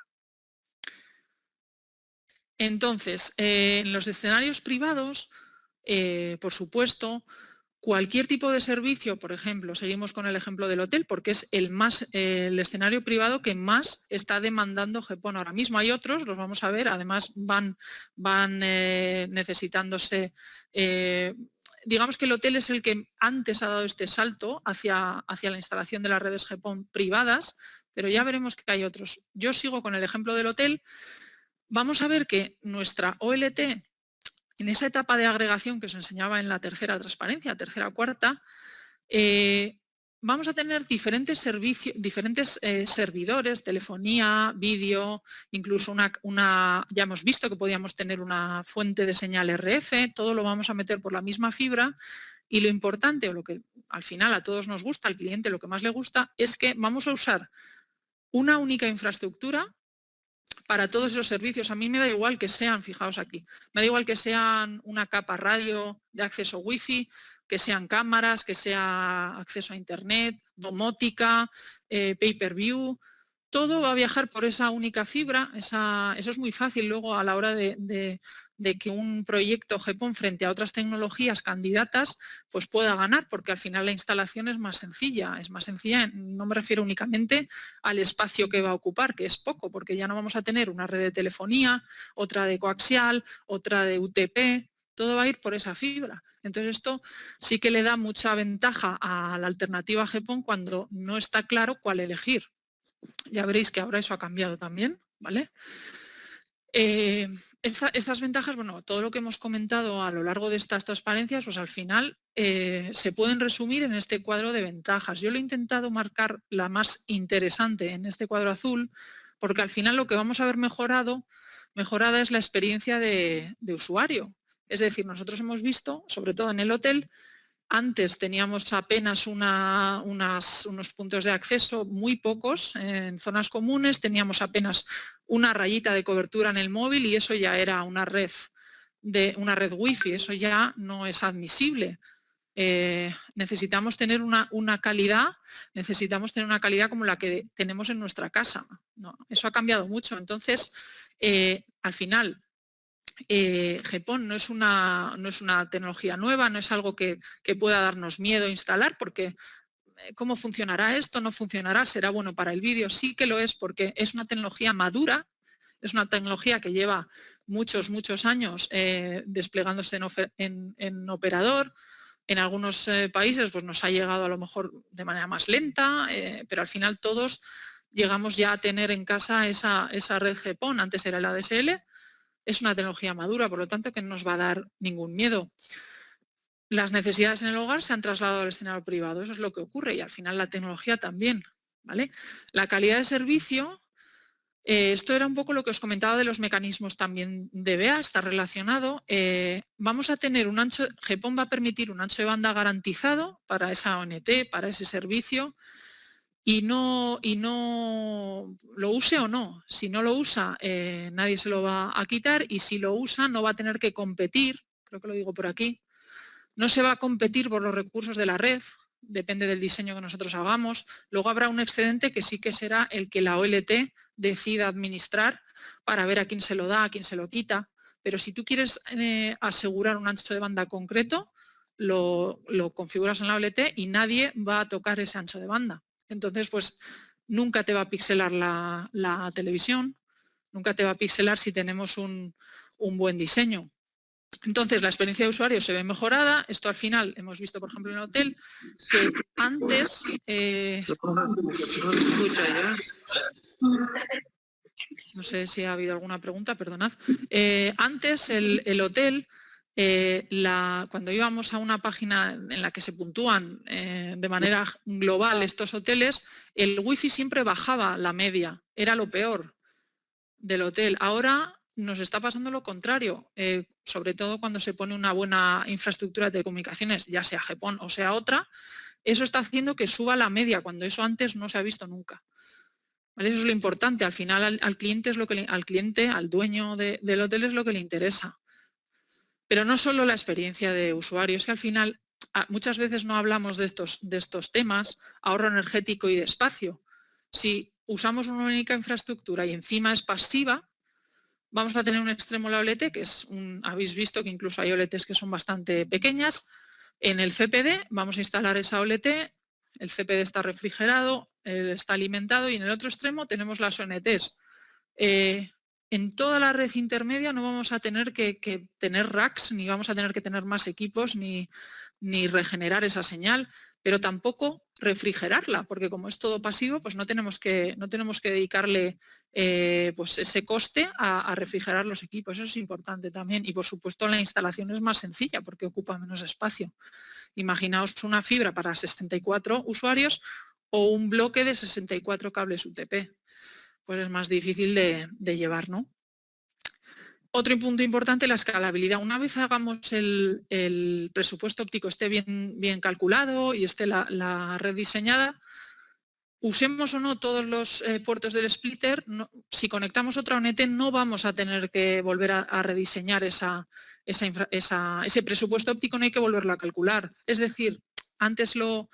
Entonces, en los escenarios privados, por supuesto, cualquier tipo de servicio, por ejemplo, seguimos con el ejemplo del hotel, porque es el escenario privado que más está demandando GPON ahora mismo. Hay otros, los vamos a ver, además van necesitándose. Digamos que el hotel es el que antes ha dado este salto hacia la instalación de las redes GPON privadas, pero ya veremos que hay otros. Yo sigo con el ejemplo del hotel. Vamos a ver que nuestra OLT, en esa etapa de agregación que os enseñaba en la tercera transparencia, tercera o cuarta, vamos a tener diferentes servicios, diferentes servidores, telefonía, vídeo, incluso ya hemos visto que podíamos tener una fuente de señal RF, todo lo vamos a meter por la misma fibra y lo importante, o lo que al final a todos nos gusta, al cliente lo que más le gusta, es que vamos a usar una única infraestructura para todos esos servicios. A mí me da igual que sean, fijaos aquí, me da igual que sean una capa radio de acceso wifi, que sean cámaras, que sea acceso a internet, domótica, pay-per-view, todo va a viajar por esa única fibra. Eso es muy fácil luego a la hora de que un proyecto GPON frente a otras tecnologías candidatas pues pueda ganar, porque al final la instalación es más sencilla, no me refiero únicamente al espacio que va a ocupar, que es poco, porque ya no vamos a tener una red de telefonía, otra de coaxial, otra de UTP, todo va a ir por esa fibra. Entonces esto sí que le da mucha ventaja a la alternativa GPON cuando no está claro cuál elegir. Ya veréis que ahora eso ha cambiado también, ¿vale? Estas ventajas, bueno, todo lo que hemos comentado a lo largo de estas transparencias, pues al final se pueden resumir en este cuadro de ventajas. Yo lo he intentado marcar la más interesante en este cuadro azul, porque al final lo que vamos a ver mejorada es la experiencia de usuario. Es decir, nosotros hemos visto, sobre todo en el hotel, antes teníamos apenas unos puntos de acceso, muy pocos, en zonas comunes, teníamos apenas una rayita de cobertura en el móvil y eso ya era una red wifi, eso ya no es admisible. Necesitamos tener una calidad como la que tenemos en nuestra casa, ¿no? Eso ha cambiado mucho. Entonces, al final, GPON no es una tecnología nueva, no es algo que pueda darnos miedo instalar, porque ¿cómo funcionará esto? ¿No funcionará? ¿Será bueno para el vídeo? Sí que lo es, porque es una tecnología madura, es una tecnología que lleva muchos años desplegándose en operador. En algunos países pues nos ha llegado a lo mejor de manera más lenta, pero al final todos llegamos ya a tener en casa esa red GPON, antes era el ADSL. Es una tecnología madura, por lo tanto, que no nos va a dar ningún miedo. Las necesidades en el hogar se han trasladado al escenario privado, eso es lo que ocurre, y al final la tecnología también, ¿vale? La calidad de servicio, esto era un poco lo que os comentaba de los mecanismos también de BEA, está relacionado. Vamos a tener GPON va a permitir un ancho de banda garantizado para esa ONT, para ese servicio, y no lo use o no. Si no lo usa, nadie se lo va a quitar, y si lo usa no va a tener que competir, creo que lo digo por aquí, no se va a competir por los recursos de la red, depende del diseño que nosotros hagamos. Luego habrá un excedente que sí que será el que la OLT decida administrar para ver a quién se lo da, a quién se lo quita, pero si tú quieres asegurar un ancho de banda concreto, lo configuras en la OLT y nadie va a tocar ese ancho de banda. Entonces, pues nunca te va a pixelar la televisión, nunca te va a pixelar si tenemos un buen diseño. Entonces, la experiencia de usuario se ve mejorada. Esto al final hemos visto, por ejemplo, en el hotel, que antes... no sé si ha habido alguna pregunta, perdonad. Antes el hotel, cuando íbamos a una página en la que se puntúan de manera global estos hoteles, el wifi siempre bajaba la media, era lo peor del hotel. Ahora nos está pasando lo contrario, sobre todo cuando se pone una buena infraestructura de telecomunicaciones, ya sea GPON o sea otra, eso está haciendo que suba la media, cuando eso antes no se ha visto nunca. ¿Vale? Eso es lo importante, al final al cliente es lo que al dueño del hotel es lo que le interesa. Pero no solo la experiencia de usuario, es que al final muchas veces no hablamos de estos temas, ahorro energético y de espacio. Si usamos una única infraestructura y encima es pasiva, vamos a tener un extremo la OLT, que es habéis visto que incluso hay OLTs que son bastante pequeñas. En el CPD vamos a instalar esa OLT, el CPD está refrigerado, está alimentado y en el otro extremo tenemos las ONTs. En toda la red intermedia no vamos a tener que tener racks, ni vamos a tener que tener más equipos, ni regenerar esa señal, pero tampoco refrigerarla, porque como es todo pasivo, pues no tenemos que dedicarle pues ese coste a refrigerar los equipos. Eso es importante también. Y por supuesto la instalación es más sencilla porque ocupa menos espacio. Imaginaos una fibra para 64 usuarios o un bloque de 64 cables UTP. Pues es más difícil de llevar, ¿no? Otro punto importante, la escalabilidad. Una vez hagamos el presupuesto óptico esté bien calculado y esté la red diseñada, usemos o no todos los puertos del splitter, si conectamos otra ONT no vamos a tener que volver a rediseñar ese presupuesto óptico, no hay que volverlo a calcular. Es decir, antes lo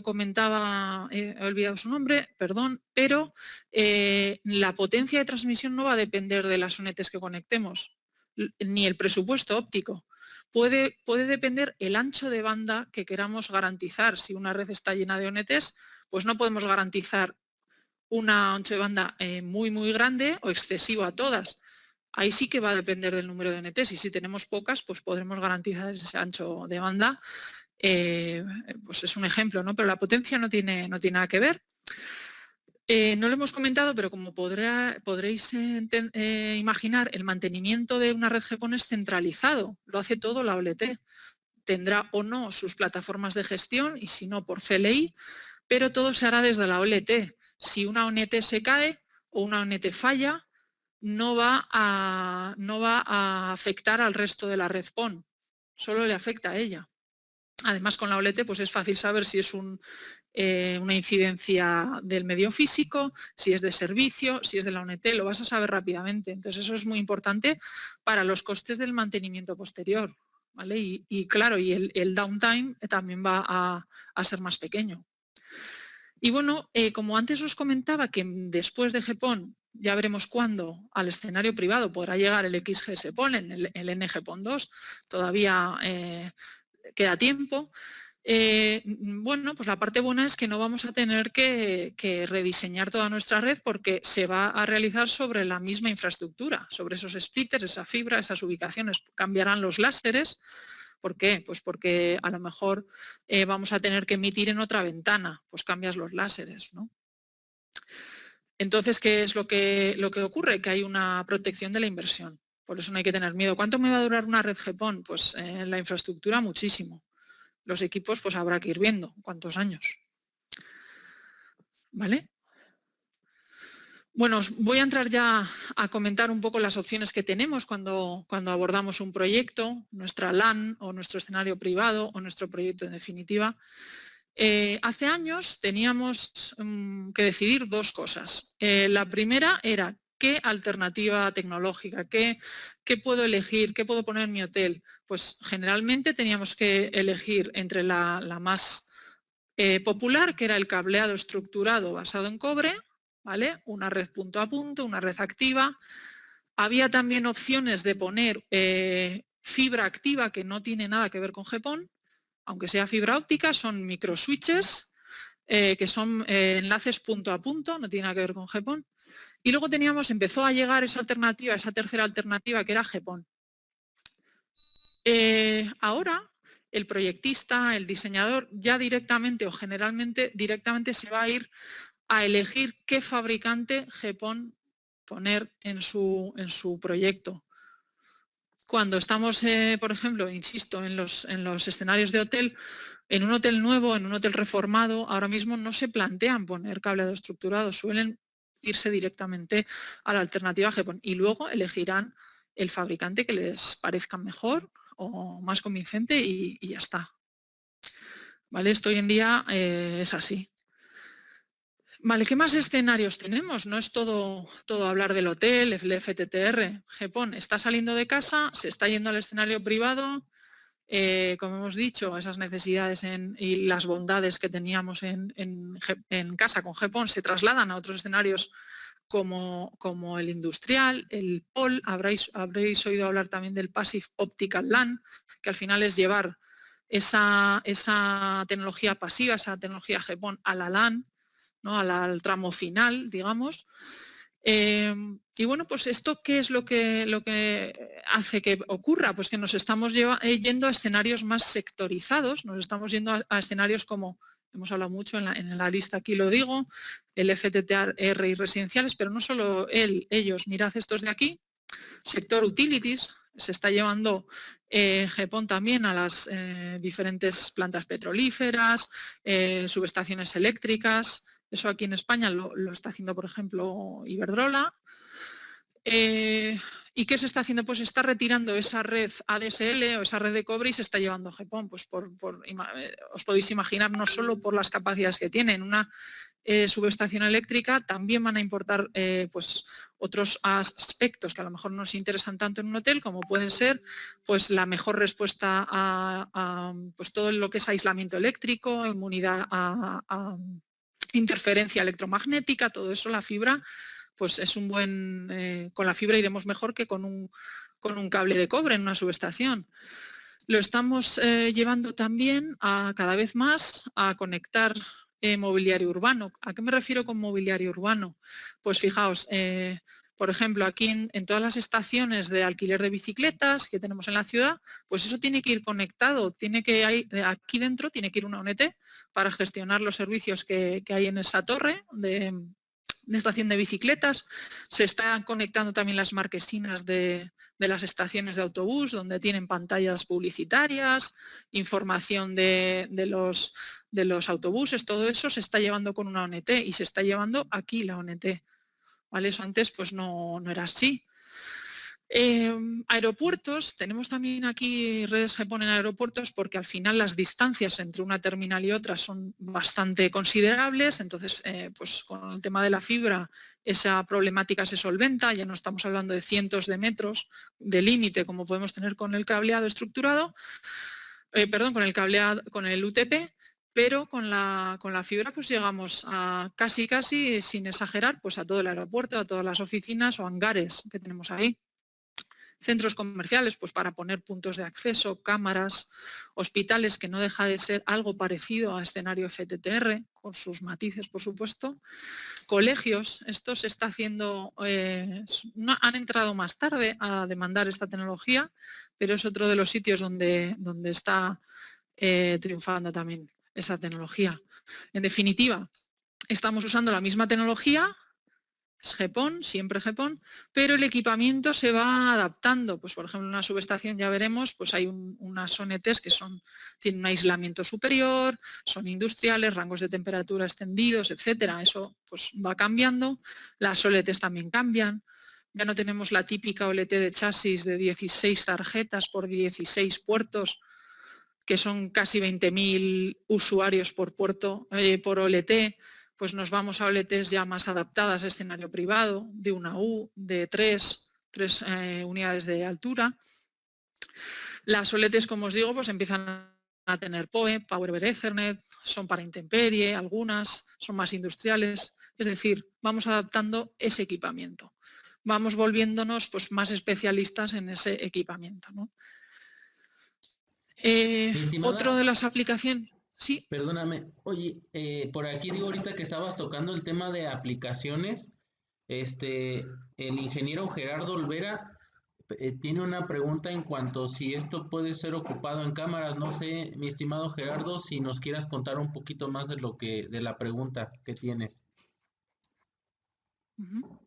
comentaba, he olvidado su nombre, perdón, pero la potencia de transmisión no va a depender de las ONTs que conectemos, ni el presupuesto óptico. Puede depender el ancho de banda que queramos garantizar. Si una red está llena de ONTs, pues no podemos garantizar un ancho de banda muy grande o excesivo a todas. Ahí sí que va a depender del número de ONTs y si tenemos pocas, pues podremos garantizar ese ancho de banda. Pues es un ejemplo, ¿no? Pero la potencia no tiene nada que ver. No lo hemos comentado, pero como podréis imaginar, el mantenimiento de una red GPON es centralizado, lo hace todo la OLT. Tendrá o no sus plataformas de gestión y si no por CLI, pero todo se hará desde la OLT. Si una ONT se cae o una ONT falla, no va a afectar al resto de la red PON, solo le afecta a ella. Además, con la OLT pues es fácil saber si es una incidencia del medio físico, si es de servicio, si es de la ONT, lo vas a saber rápidamente. Entonces, eso es muy importante para los costes del mantenimiento posterior. ¿Vale? Y claro, y el downtime también va a ser más pequeño. Y bueno, como antes os comentaba que después de GPON, ya veremos cuándo al escenario privado podrá llegar el XGS-PON, el NG-PON2, todavía queda tiempo. Bueno, pues la parte buena es que no vamos a tener que rediseñar toda nuestra red porque se va a realizar sobre la misma infraestructura, sobre esos splitters, esa fibra, esas ubicaciones. Cambiarán los láseres. ¿Por qué? Pues porque a lo mejor vamos a tener que emitir en otra ventana, pues cambias los láseres, ¿no? Entonces, ¿qué es lo que ocurre? Que hay una protección de la inversión. Por eso no hay que tener miedo. ¿Cuánto me va a durar una red GPON? Pues en la infraestructura muchísimo. Los equipos pues habrá que ir viendo cuántos años. ¿Vale? Bueno, os voy a entrar ya a comentar un poco las opciones que tenemos cuando abordamos un proyecto, nuestra LAN o nuestro escenario privado o nuestro proyecto en definitiva. Hace años teníamos que decidir dos cosas. La primera era qué alternativa tecnológica, qué puedo elegir, qué puedo poner en mi hotel. Pues generalmente teníamos que elegir entre la más popular, que era el cableado estructurado basado en cobre, ¿vale? Una red punto a punto, una red activa. Había también opciones de poner fibra activa que no tiene nada que ver con GPON, aunque sea fibra óptica, son microswitches que son enlaces punto a punto, no tiene nada que ver con GPON. Y luego empezó a llegar esa alternativa, esa tercera alternativa que era GPON. Ahora el proyectista, el diseñador, ya directamente o generalmente directamente se va a ir a elegir qué fabricante GEPON poner en su proyecto. Cuando estamos, por ejemplo, insisto, en los escenarios de hotel, en un hotel nuevo, en un hotel reformado, ahora mismo no se plantean poner cableado estructurado, suelen irse directamente a la alternativa GEPON y luego elegirán el fabricante que les parezca mejor o más convincente y ya está. ¿Vale? Esto hoy en día es así. Vale, ¿qué más escenarios tenemos? No es todo hablar del hotel, el FTTR. GEPON está saliendo de casa, se está yendo al escenario privado, como hemos dicho, esas necesidades y las bondades que teníamos en casa con GEPON se trasladan a otros escenarios como el industrial, el POL, habréis oído hablar también del Passive Optical LAN, que al final es llevar esa tecnología pasiva, esa tecnología GEPON a la LAN, ¿no? al tramo final, digamos. Y bueno, pues esto, ¿qué es lo que hace que ocurra? Pues que nos estamos yendo a escenarios más sectorizados, nos estamos yendo a escenarios como, hemos hablado mucho en la lista, aquí lo digo, el FTTR y residenciales, pero no solo ellos, mirad estos de aquí, sector utilities, se está llevando GEPON también a las diferentes plantas petrolíferas, subestaciones eléctricas. Eso aquí en España lo está haciendo, por ejemplo, Iberdrola. ¿Y qué se está haciendo? Pues se está retirando esa red ADSL o esa red de cobre y se está llevando GEPON. Pues os podéis imaginar, no solo por las capacidades que tienen, una subestación eléctrica, también van a importar pues otros aspectos que a lo mejor no nos interesan tanto en un hotel, como pueden ser pues la mejor respuesta a pues todo lo que es aislamiento eléctrico, inmunidad a interferencia electromagnética, todo eso. La fibra pues es un buen, con la fibra iremos mejor que con un cable de cobre en una subestación. Lo estamos llevando también cada vez más a conectar mobiliario urbano. ¿A qué me refiero con mobiliario urbano? Pues fijaos, por ejemplo, aquí en todas las estaciones de alquiler de bicicletas que tenemos en la ciudad, pues eso tiene que ir conectado, aquí dentro tiene que ir una ONT para gestionar los servicios que hay en esa torre de estación de bicicletas. Se están conectando también las marquesinas de las estaciones de autobús, donde tienen pantallas publicitarias, información de los autobuses, todo eso se está llevando con una ONT y se está llevando aquí la ONT. ¿Vale? Eso antes pues no era así. Aeropuertos, tenemos también aquí redes GEPON en aeropuertos porque al final las distancias entre una terminal y otra son bastante considerables, entonces pues con el tema de la fibra esa problemática se solventa, ya no estamos hablando de cientos de metros de límite como podemos tener con el cableado estructurado, con el UTP, pero con la fibra pues llegamos a casi, sin exagerar, pues a todo el aeropuerto, a todas las oficinas o hangares que tenemos ahí. Centros comerciales, pues para poner puntos de acceso, cámaras, hospitales, que no deja de ser algo parecido a escenario FTTR, con sus matices, por supuesto. Colegios, esto se está haciendo, han entrado más tarde a demandar esta tecnología, pero es otro de los sitios donde está triunfando también esa tecnología. En definitiva, estamos usando la misma tecnología, es GEPON, siempre GEPON, pero el equipamiento se va adaptando. Pues por ejemplo, en una subestación ya veremos, pues hay unas ONTs que tienen un aislamiento superior, son industriales, rangos de temperatura extendidos, etcétera. Eso pues va cambiando. Las OLTs también cambian. Ya no tenemos la típica OLT de chasis de 16 tarjetas por 16 puertos, que son casi 20.000 usuarios por puerto, por OLT. Pues nos vamos a OLTs ya más adaptadas a escenario privado, de una U, de tres unidades de altura. Las OLTs, como os digo, pues empiezan a tener PoE, Power over Ethernet, son para intemperie, algunas son más industriales. Es decir, vamos adaptando ese equipamiento. Vamos volviéndonos pues, más especialistas en ese equipamiento, ¿no? Otro de las aplicaciones... Sí. Perdóname, oye, por aquí digo ahorita que estabas tocando el tema de aplicaciones, el ingeniero Gerardo Olvera tiene una pregunta en cuanto si esto puede ser ocupado en cámaras. No sé, mi estimado Gerardo, si nos quieras contar un poquito más de la pregunta que tienes. Ujú.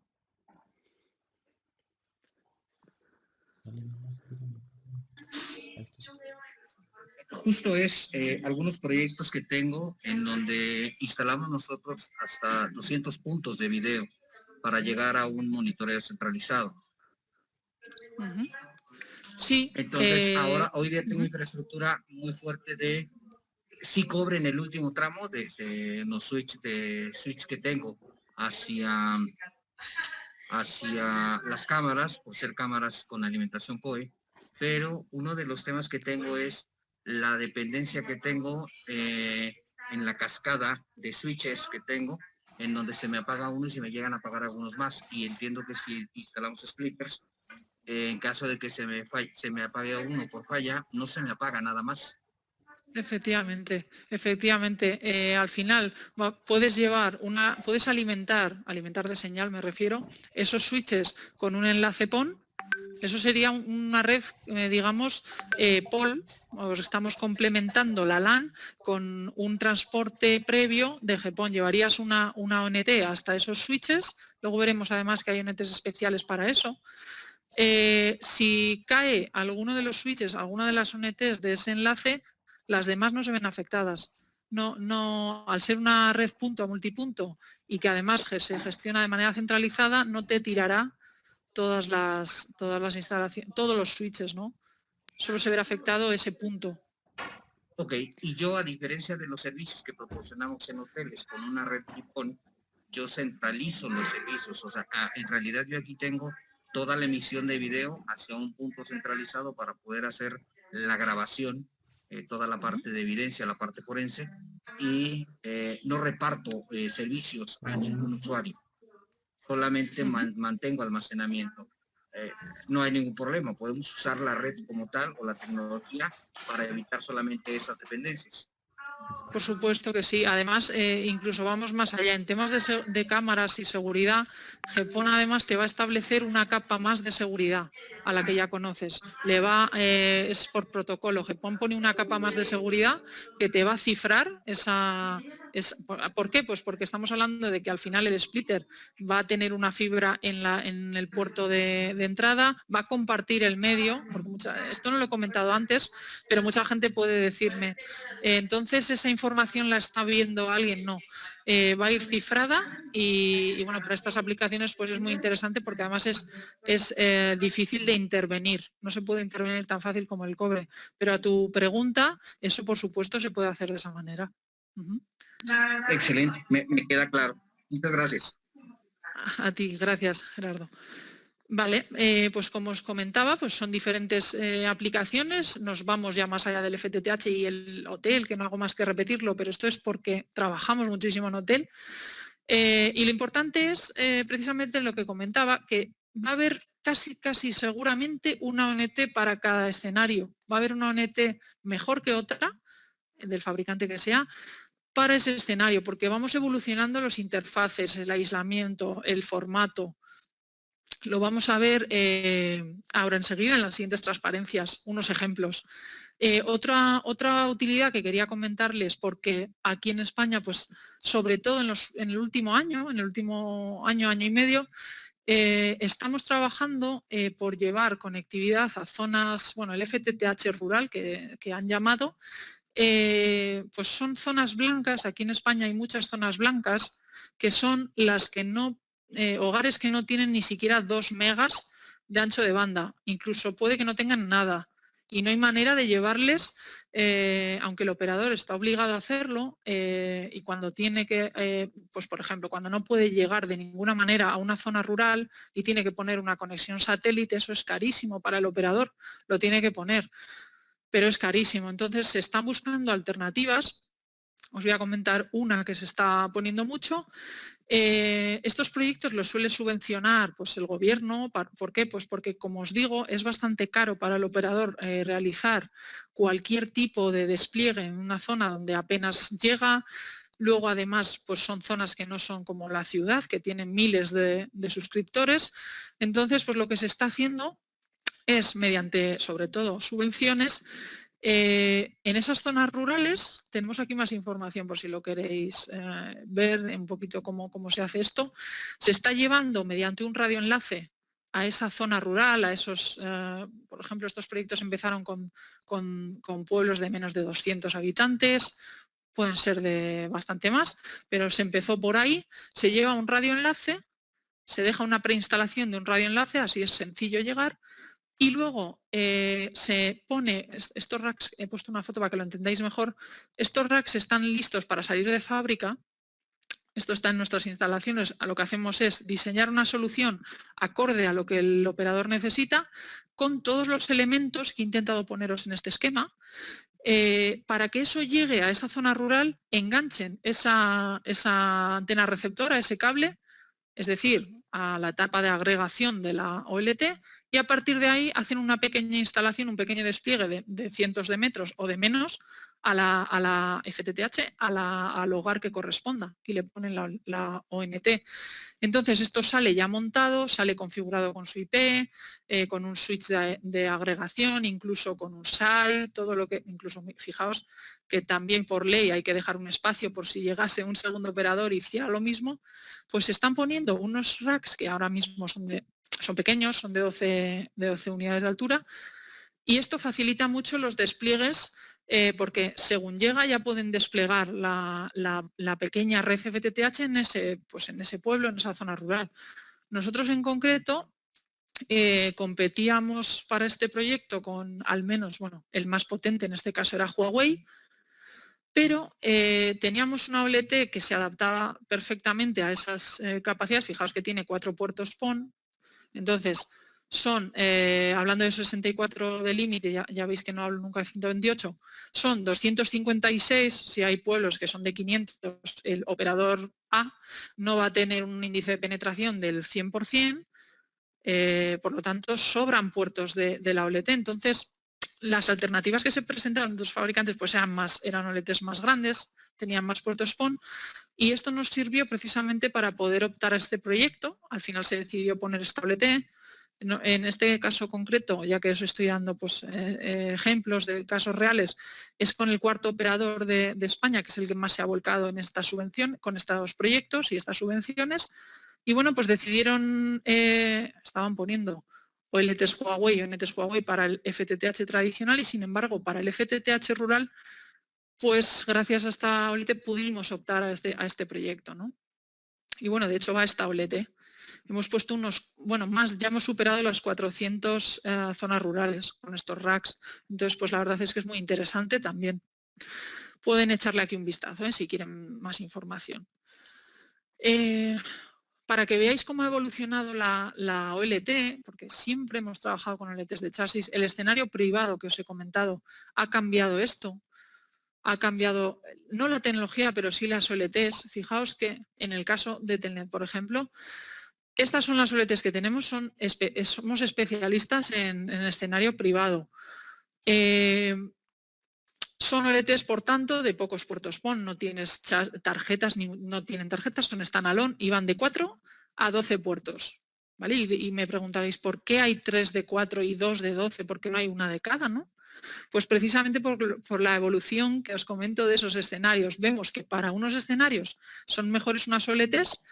Justo es algunos proyectos que tengo en donde instalamos nosotros hasta 200 puntos de video para llegar a un monitoreo centralizado. Ujú. Sí. Entonces, ahora, hoy día tengo infraestructura muy fuerte de, sí cobren el último tramo de los switch que tengo hacia las cámaras, por ser cámaras con alimentación PoE, pero uno de los temas que tengo es la dependencia que tengo en la cascada de switches que tengo, en donde se me apaga uno y se me llegan a apagar algunos más, y entiendo que si instalamos splitters, en caso de que se me apague uno por falla, no se me apaga nada más. Efectivamente, efectivamente. Al final puedes alimentar de señal, me refiero, esos switches con un enlace PON. Eso sería una red, digamos, POL. Estamos complementando la LAN con un transporte previo de GPON. Llevarías una ONT hasta esos switches. Luego veremos además que hay ONTs especiales para eso. Si cae alguno de los switches, alguna de las ONTs de ese enlace, las demás no se ven afectadas. No, al ser una red punto a multipunto y que además se gestiona de manera centralizada, no te tirará todas las instalaciones, todos los switches, ¿no? Solo se verá afectado ese punto. Ok, y yo, a diferencia de los servicios que proporcionamos en hoteles con una red GPON, yo centralizo los servicios. O sea, en realidad yo aquí tengo toda la emisión de video hacia un punto centralizado para poder hacer la grabación, toda la parte de evidencia, la parte forense, y no reparto servicios a ningún usuario. Solamente mantengo almacenamiento. No hay ningún problema, podemos usar la red como tal o la tecnología para evitar solamente esas dependencias. Por supuesto que sí. Además, incluso vamos más allá. En temas de cámaras y seguridad, GPON además te va a establecer una capa más de seguridad a la que ya conoces. Es por protocolo. GPON pone una capa más de seguridad que te va a cifrar esa... ¿Por qué? Pues porque estamos hablando de que al final el splitter va a tener una fibra en el puerto de entrada, va a compartir el medio, porque esto no lo he comentado antes, pero mucha gente puede decirme, entonces esa información la está viendo alguien, no. Va a ir cifrada y bueno, para estas aplicaciones pues es muy interesante porque además es difícil de intervenir. No se puede intervenir tan fácil como el cobre. Pero a tu pregunta, eso por supuesto se puede hacer de esa manera. Excelente, me queda claro. Muchas gracias. A ti, gracias, Gerardo. Vale, pues como os comentaba, pues son diferentes aplicaciones. Nos vamos ya más allá del FTTH y el hotel, que no hago más que repetirlo, pero esto es porque trabajamos muchísimo en hotel. Y lo importante es precisamente lo que comentaba, que va a haber casi seguramente una ONT para cada escenario. Va a haber una ONT mejor que otra, del fabricante que sea, para ese escenario, porque vamos evolucionando los interfaces, el aislamiento, el formato. Lo vamos a ver ahora enseguida en las siguientes transparencias, unos ejemplos. Otra utilidad que quería comentarles, porque aquí en España, pues sobre todo en el último año año y medio, estamos trabajando por llevar conectividad a zonas, bueno, el FTTH rural que han llamado, pues son zonas blancas. Aquí en España hay muchas zonas blancas que son las que no, hogares que no tienen ni siquiera 2 megas de ancho de banda, incluso puede que no tengan nada y no hay manera de llevarles, aunque el operador está obligado a hacerlo, y cuando tiene que, pues por ejemplo, cuando no puede llegar de ninguna manera a una zona rural y tiene que poner una conexión satélite, eso es carísimo para el operador, lo tiene que poner, pero es carísimo. Entonces se están buscando alternativas. Os voy a comentar una que se está poniendo mucho. Estos proyectos los suele subvencionar pues, el gobierno. ¿Por qué? Pues porque, como os digo, es bastante caro para el operador realizar cualquier tipo de despliegue en una zona donde apenas llega. Luego, además, pues son zonas que no son como la ciudad, que tienen miles de suscriptores. Entonces, pues lo que se está haciendo es mediante, sobre todo, subvenciones. En esas zonas rurales, tenemos aquí más información por si lo queréis ver un poquito cómo se hace esto. Se está llevando mediante un radioenlace a esa zona rural, a esos, por ejemplo, estos proyectos empezaron con pueblos de menos de 200 habitantes, pueden ser de bastante más, pero se empezó por ahí, se lleva un radioenlace, se deja una preinstalación de un radioenlace, así es sencillo llegar, y luego se pone, estos racks, he puesto una foto para que lo entendáis mejor, estos racks están listos para salir de fábrica. Esto está en nuestras instalaciones. A lo que hacemos es diseñar una solución acorde a lo que el operador necesita, con todos los elementos que he intentado poneros en este esquema, para que eso llegue a esa zona rural, enganchen esa antena receptora, ese cable, es decir, a la etapa de agregación de la OLT, y a partir de ahí hacen una pequeña instalación, un pequeño despliegue de cientos de metros o de menos a la FTTH, al hogar que corresponda, y le ponen la ONT. Entonces esto sale ya montado, sale configurado con su IP, con un switch de agregación, incluso con un SAI, todo lo que, incluso fijaos que también por ley hay que dejar un espacio por si llegase un segundo operador y hiciera lo mismo, pues se están poniendo unos racks que ahora mismo son pequeños, son de 12 unidades de altura, y esto facilita mucho los despliegues, porque según llega ya pueden desplegar la pequeña red FTTH en ese pueblo, en esa zona rural. Nosotros en concreto competíamos para este proyecto con al menos, bueno, el más potente en este caso era Huawei, pero teníamos una OLT que se adaptaba perfectamente a esas capacidades. Fijaos que tiene 4 puertos PON, entonces son, hablando de 64 de límite, ya veis que no hablo nunca de 128, son 256, si hay pueblos que son de 500, el operador A no va a tener un índice de penetración del 100%, por lo tanto sobran puertos de la OLT. Entonces, las alternativas que se presentaron de los fabricantes pues eran OLTs más grandes, tenían más puertos PON, y esto nos sirvió precisamente para poder optar a este proyecto. Al final se decidió poner esta OLT. En este caso concreto, ya que os estoy dando pues, ejemplos de casos reales, es con el cuarto operador de España, que es el que más se ha volcado en esta subvención, con estos proyectos y estas subvenciones. Y bueno, pues decidieron, estaban poniendo OLTs Huawei o NTs Huawei para el FTTH tradicional, y sin embargo para el FTTH rural, pues gracias a esta OLT pudimos optar a este proyecto, ¿no? Y bueno, de hecho va esta OLT. Hemos puesto ya hemos superado las 400 zonas rurales con estos racks. Entonces, pues la verdad es que es muy interesante también. Pueden echarle aquí un vistazo si quieren más información. Para que veáis cómo ha evolucionado la OLT, porque siempre hemos trabajado con OLTs de chasis, el escenario privado que os he comentado ha cambiado esto. Ha cambiado, no la tecnología, pero sí las OLTs. Fijaos que en el caso de Telnet, por ejemplo, estas son las OLTs que tenemos, somos especialistas en escenario privado. Son OLTs, por tanto, de pocos puertos PON, no tienes tarjetas, no tienen tarjetas, son standalone y van de 4 a 12 puertos. ¿Vale? Y me preguntaréis, ¿por qué hay 3 de 4 y 2 de 12? ¿Por qué no hay una de cada, no? Pues precisamente por la evolución que os comento de esos escenarios. Vemos que para unos escenarios son mejores unas OLTs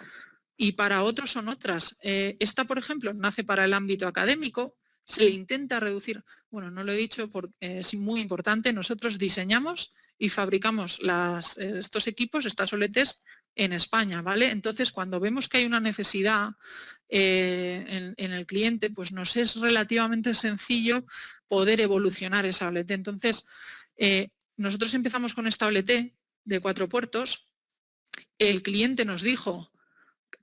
y para otros son otras. Esta, por ejemplo, nace para el ámbito académico, se le intenta reducir, bueno, no lo he dicho porque es muy importante, nosotros diseñamos y fabricamos estos equipos, estas OLTs, en España, ¿vale? Entonces, cuando vemos que hay una necesidad en el cliente, pues nos es relativamente sencillo poder evolucionar esa OLT. Entonces, nosotros empezamos con esta OLT de 4 puertos, el cliente nos dijo,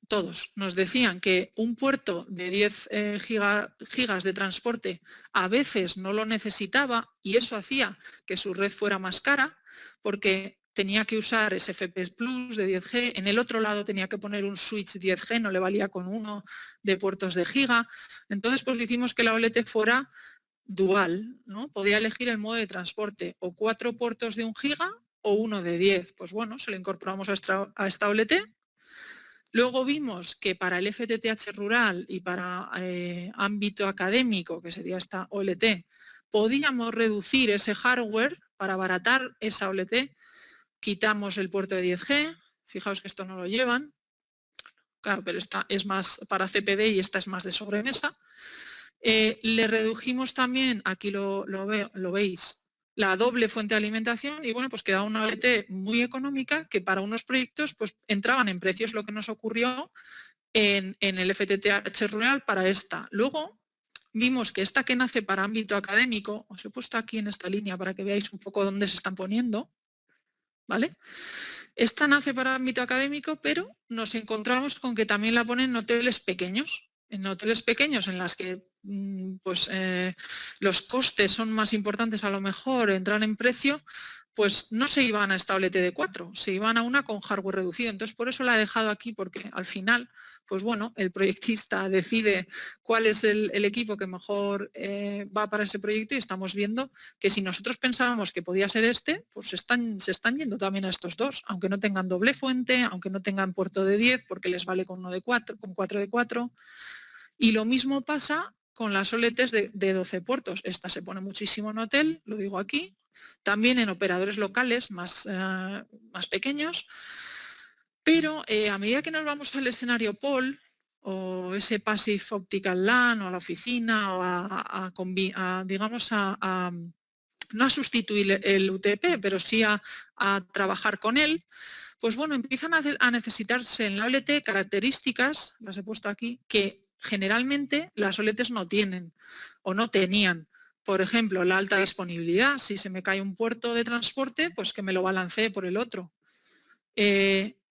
todos nos decían que un puerto de 10 gigas de transporte a veces no lo necesitaba, y eso hacía que su red fuera más cara porque tenía que usar SFP Plus de 10G, en el otro lado tenía que poner un switch 10G, no le valía con uno de puertos de giga. Entonces pues hicimos que la OLT fuera dual, ¿no? Podía elegir el modo de transporte, o 4 puertos de 1 giga o uno de 10. Pues bueno, se lo incorporamos a esta OLT. Luego vimos que para el FTTH rural y para ámbito académico, que sería esta OLT, podíamos reducir ese hardware para abaratar esa OLT. Quitamos el puerto de 10G, fijaos que esto no lo llevan, claro, pero esta es más para CPD y esta es más de sobremesa. Le redujimos también, aquí lo veis, la doble fuente de alimentación y bueno, pues quedaba una OLT muy económica que para unos proyectos pues entraban en precios, lo que nos ocurrió en el FTTH rural para esta. Luego vimos que esta que nace para ámbito académico, os he puesto aquí en esta línea para que veáis un poco dónde se están poniendo, ¿vale? Esta nace para ámbito académico, pero nos encontramos con que también la ponen en hoteles pequeños. En hoteles pequeños en las que pues, los costes son más importantes a lo mejor, entrar en precio, pues no se iban a esta OLT de 4, se iban a una con hardware reducido. Entonces por eso la he dejado aquí, porque al final, pues bueno, el proyectista decide cuál es el equipo que mejor va para ese proyecto y estamos viendo que si nosotros pensábamos que podía ser este, pues se están yendo también a estos dos, aunque no tengan doble fuente, aunque no tengan puerto de 10, porque les vale con 4 de 4. Y lo mismo pasa con las OLTs de 12 puertos. Esta se pone muchísimo en hotel, lo digo aquí, también en operadores locales más pequeños, pero a medida que nos vamos al escenario POL o ese Passive Optical LAN o a la oficina o digamos no a sustituir el UTP, pero sí a trabajar con él, pues bueno, empiezan a necesitarse en la OLT características, las he puesto aquí, que generalmente las OLTs no tienen o no tenían. Por ejemplo, la alta disponibilidad. Si se me cae un puerto de transporte, pues que me lo balancee por el otro.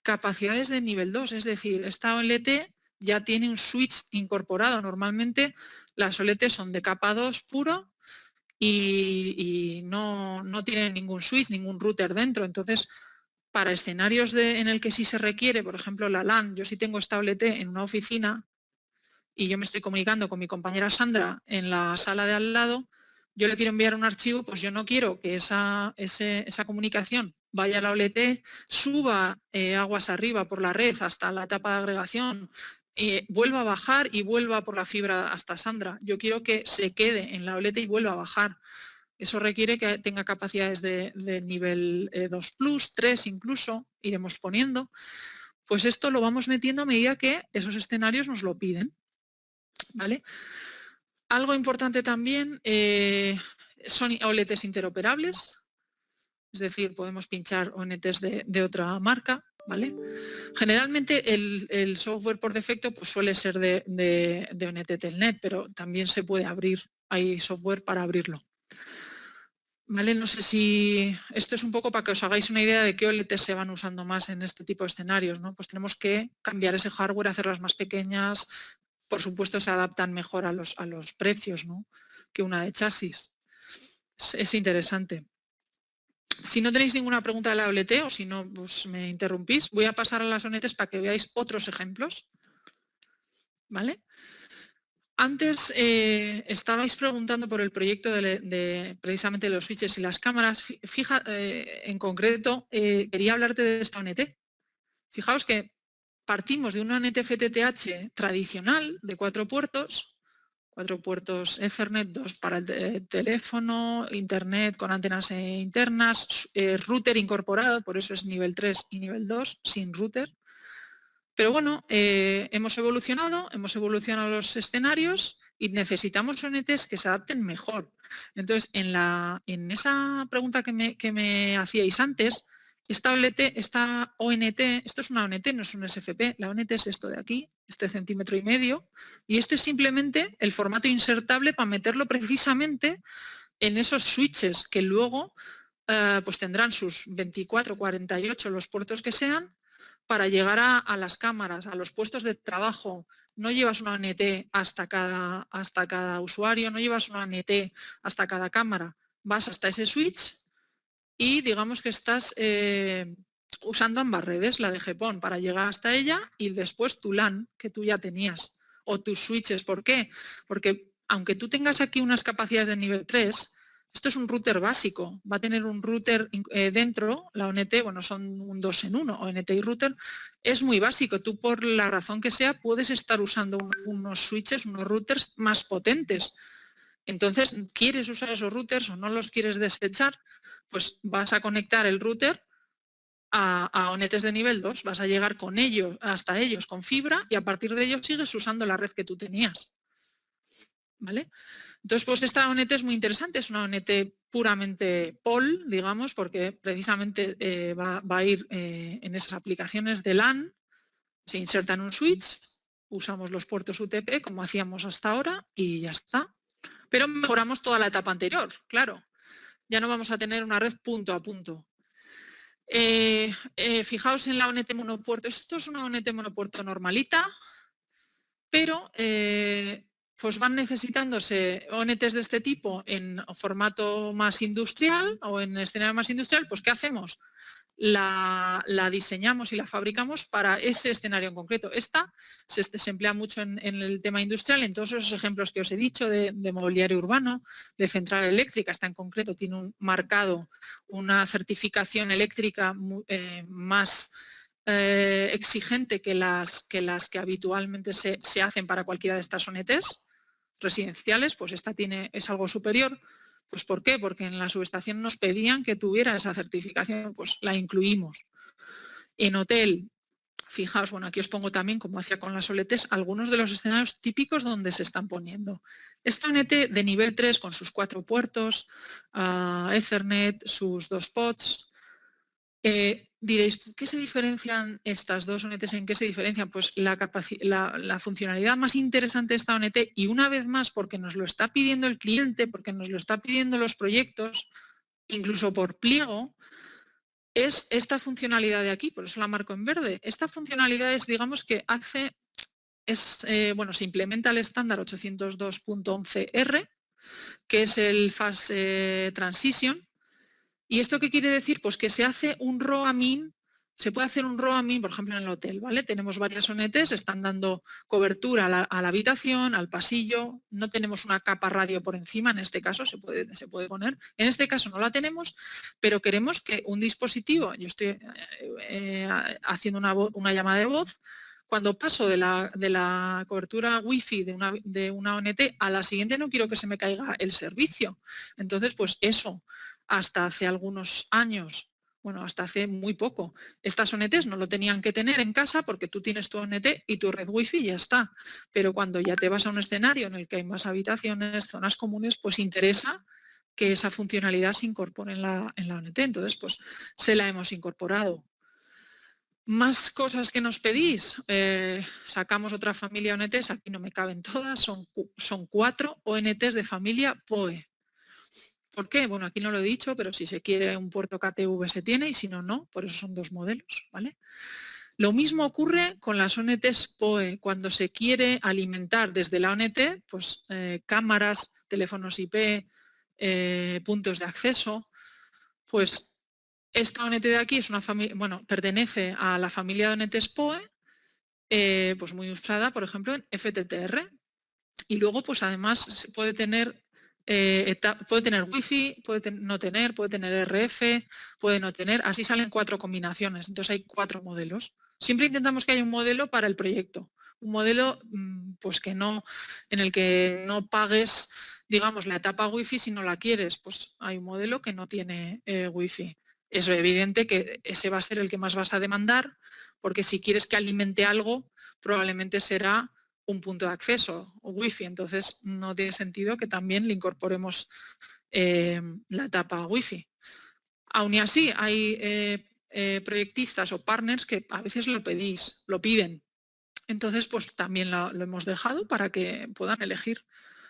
Capacidades de nivel 2, es decir, esta OLT ya tiene un switch incorporado. Normalmente las OLT son de capa 2 puro y no tienen ningún switch, ningún router dentro. Entonces, para escenarios en el que sí se requiere, por ejemplo, la LAN, yo sí tengo esta OLT en una oficina, y yo me estoy comunicando con mi compañera Sandra en la sala de al lado, yo le quiero enviar un archivo, pues yo no quiero que esa comunicación vaya a la OLT, suba aguas arriba por la red hasta la etapa de agregación, vuelva a bajar y vuelva por la fibra hasta Sandra. Yo quiero que se quede en la OLT y vuelva a bajar. Eso requiere que tenga capacidades de nivel 2+, 3 incluso, iremos poniendo. Pues esto lo vamos metiendo a medida que esos escenarios nos lo piden. ¿Vale? Algo importante también son OLTs interoperables, es decir, podemos pinchar ONTs de otra marca, ¿vale? Generalmente el software por defecto pues suele ser de ONT Telnet, pero también se puede abrir, hay software para abrirlo. ¿Vale? No sé si esto es un poco para que os hagáis una idea de qué OLTs se van usando más en este tipo de escenarios, ¿no? Pues tenemos que cambiar ese hardware, hacerlas más pequeñas. Por supuesto se adaptan mejor a los precios, ¿no?, que una de chasis. Es interesante. Si no tenéis ninguna pregunta de la OLT o si no pues me interrumpís, voy a pasar a las ONTs para que veáis otros ejemplos. ¿Vale? Antes estabais preguntando por el proyecto precisamente de los switches y las cámaras. En concreto, quería hablarte de esta ONT. Fijaos que partimos de una ONT FTTH tradicional de 4 puertos Ethernet, 2 para el teléfono, internet con antenas internas, router incorporado, por eso es nivel 3 y nivel 2, sin router. Pero bueno, hemos evolucionado los escenarios y necesitamos ONTs que se adapten mejor. Entonces, en esa pregunta que me hacíais antes, esta ONT, esto es una ONT, no es un SFP, la ONT es esto de aquí, este 1,5 centímetros, y esto es simplemente el formato insertable para meterlo precisamente en esos switches que luego pues tendrán sus 24, 48, los puertos que sean, para llegar a las cámaras, a los puestos de trabajo. No llevas una ONT hasta cada usuario, no llevas una ONT hasta cada cámara, vas hasta ese switch y digamos que estás usando ambas redes, la de GPON para llegar hasta ella y después tu LAN que tú ya tenías o tus switches. ¿Por qué? Porque aunque tú tengas aquí unas capacidades de nivel 3, Esto es un router básico, va a tener un router dentro, la ONT, bueno, son un 2 en 1, ONT y router, es muy básico. Tú, por la razón que sea, puedes estar usando unos switches, unos routers más potentes. Entonces, ¿quieres usar esos routers o no los quieres desechar? Pues vas a conectar el router a ONTs de nivel 2, vas a llegar con ellos, hasta ellos con fibra, y a partir de ellos sigues usando la red que tú tenías. ¿Vale? Entonces, pues esta ONT es muy interesante, es una ONT puramente POL, digamos, porque precisamente va a ir en esas aplicaciones de LAN, se inserta en un switch, usamos los puertos UTP como hacíamos hasta ahora y ya está. Pero mejoramos toda la etapa anterior, claro. Ya no vamos a tener una red punto a punto. Fijaos en la ONT monopuerto. Esto es una ONT monopuerto normalita, pero pues van necesitándose ONTs de este tipo en formato más industrial o en escenario más industrial. Pues ¿qué hacemos? La diseñamos y la fabricamos para ese escenario en concreto. Esta se emplea mucho en el tema industrial, en todos esos ejemplos que os he dicho de mobiliario urbano, de central eléctrica. Esta en concreto tiene un marcado una certificación eléctrica más exigente que las que habitualmente se hacen para cualquiera de estas ONTs residenciales. Pues esta es algo superior. Pues ¿por qué? Porque en la subestación nos pedían que tuviera esa certificación, pues la incluimos. En hotel, fijaos, bueno, aquí os pongo también, como hacía con las OLTs, algunos de los escenarios típicos donde se están poniendo. Esta ONT de nivel 3 con sus 4 puertos, Ethernet, sus 2 pods. Diréis, ¿qué se diferencian estas dos ONTs? ¿En qué se diferencian? Pues la funcionalidad más interesante de esta ONT, y una vez más porque nos lo está pidiendo el cliente, porque nos lo está pidiendo los proyectos, incluso por pliego, es esta funcionalidad de aquí, por eso la marco en verde. Esta funcionalidad es, digamos, que se implementa el estándar 802.11r, que es el Fast Transition. ¿Y esto qué quiere decir? Pues que se hace un roaming, se puede hacer un roaming, por ejemplo, en el hotel, ¿vale? Tenemos varias ONTs, están dando cobertura a la habitación, al pasillo, no tenemos una capa radio por encima, en este caso se puede poner, en este caso no la tenemos, pero queremos que un dispositivo, yo estoy haciendo una llamada de voz, cuando paso de la cobertura wifi de una ONT a la siguiente, no quiero que se me caiga el servicio. Entonces, pues eso, hasta hace algunos años, bueno, hasta hace muy poco, estas ONTs no lo tenían que tener en casa porque tú tienes tu ONT y tu red wifi y ya está. Pero cuando ya te vas a un escenario en el que hay más habitaciones, zonas comunes, pues interesa que esa funcionalidad se incorpore en la ONT. Entonces, pues se la hemos incorporado. Más cosas que nos pedís. Sacamos otra familia ONTs, aquí no me caben todas, son 4 ONTs de familia PoE. ¿Por qué? Bueno, aquí no lo he dicho, pero si se quiere un puerto KTV se tiene y si no, no. Por eso son 2 modelos, ¿vale? Lo mismo ocurre con las ONTs PoE. Cuando se quiere alimentar desde la ONT, pues cámaras, teléfonos IP, puntos de acceso, pues esta ONT de aquí es una familia, bueno, pertenece a la familia de ONTs PoE, pues muy usada, por ejemplo, en FTTR. Y luego, pues además puede tener wifi, puede no tener, puede tener RF, puede no tener, así salen 4 combinaciones, entonces hay 4 modelos. Siempre intentamos que haya un modelo para el proyecto, un modelo pues que no, en el que no pagues, digamos, la etapa wifi si no la quieres, pues hay un modelo que no tiene wifi. Es evidente que ese va a ser el que más vas a demandar, porque si quieres que alimente algo, probablemente será un punto de acceso o wifi, entonces no tiene sentido que también le incorporemos la etapa wifi. Aún y así hay proyectistas o partners que a veces lo piden. Entonces pues también lo hemos dejado para que puedan elegir.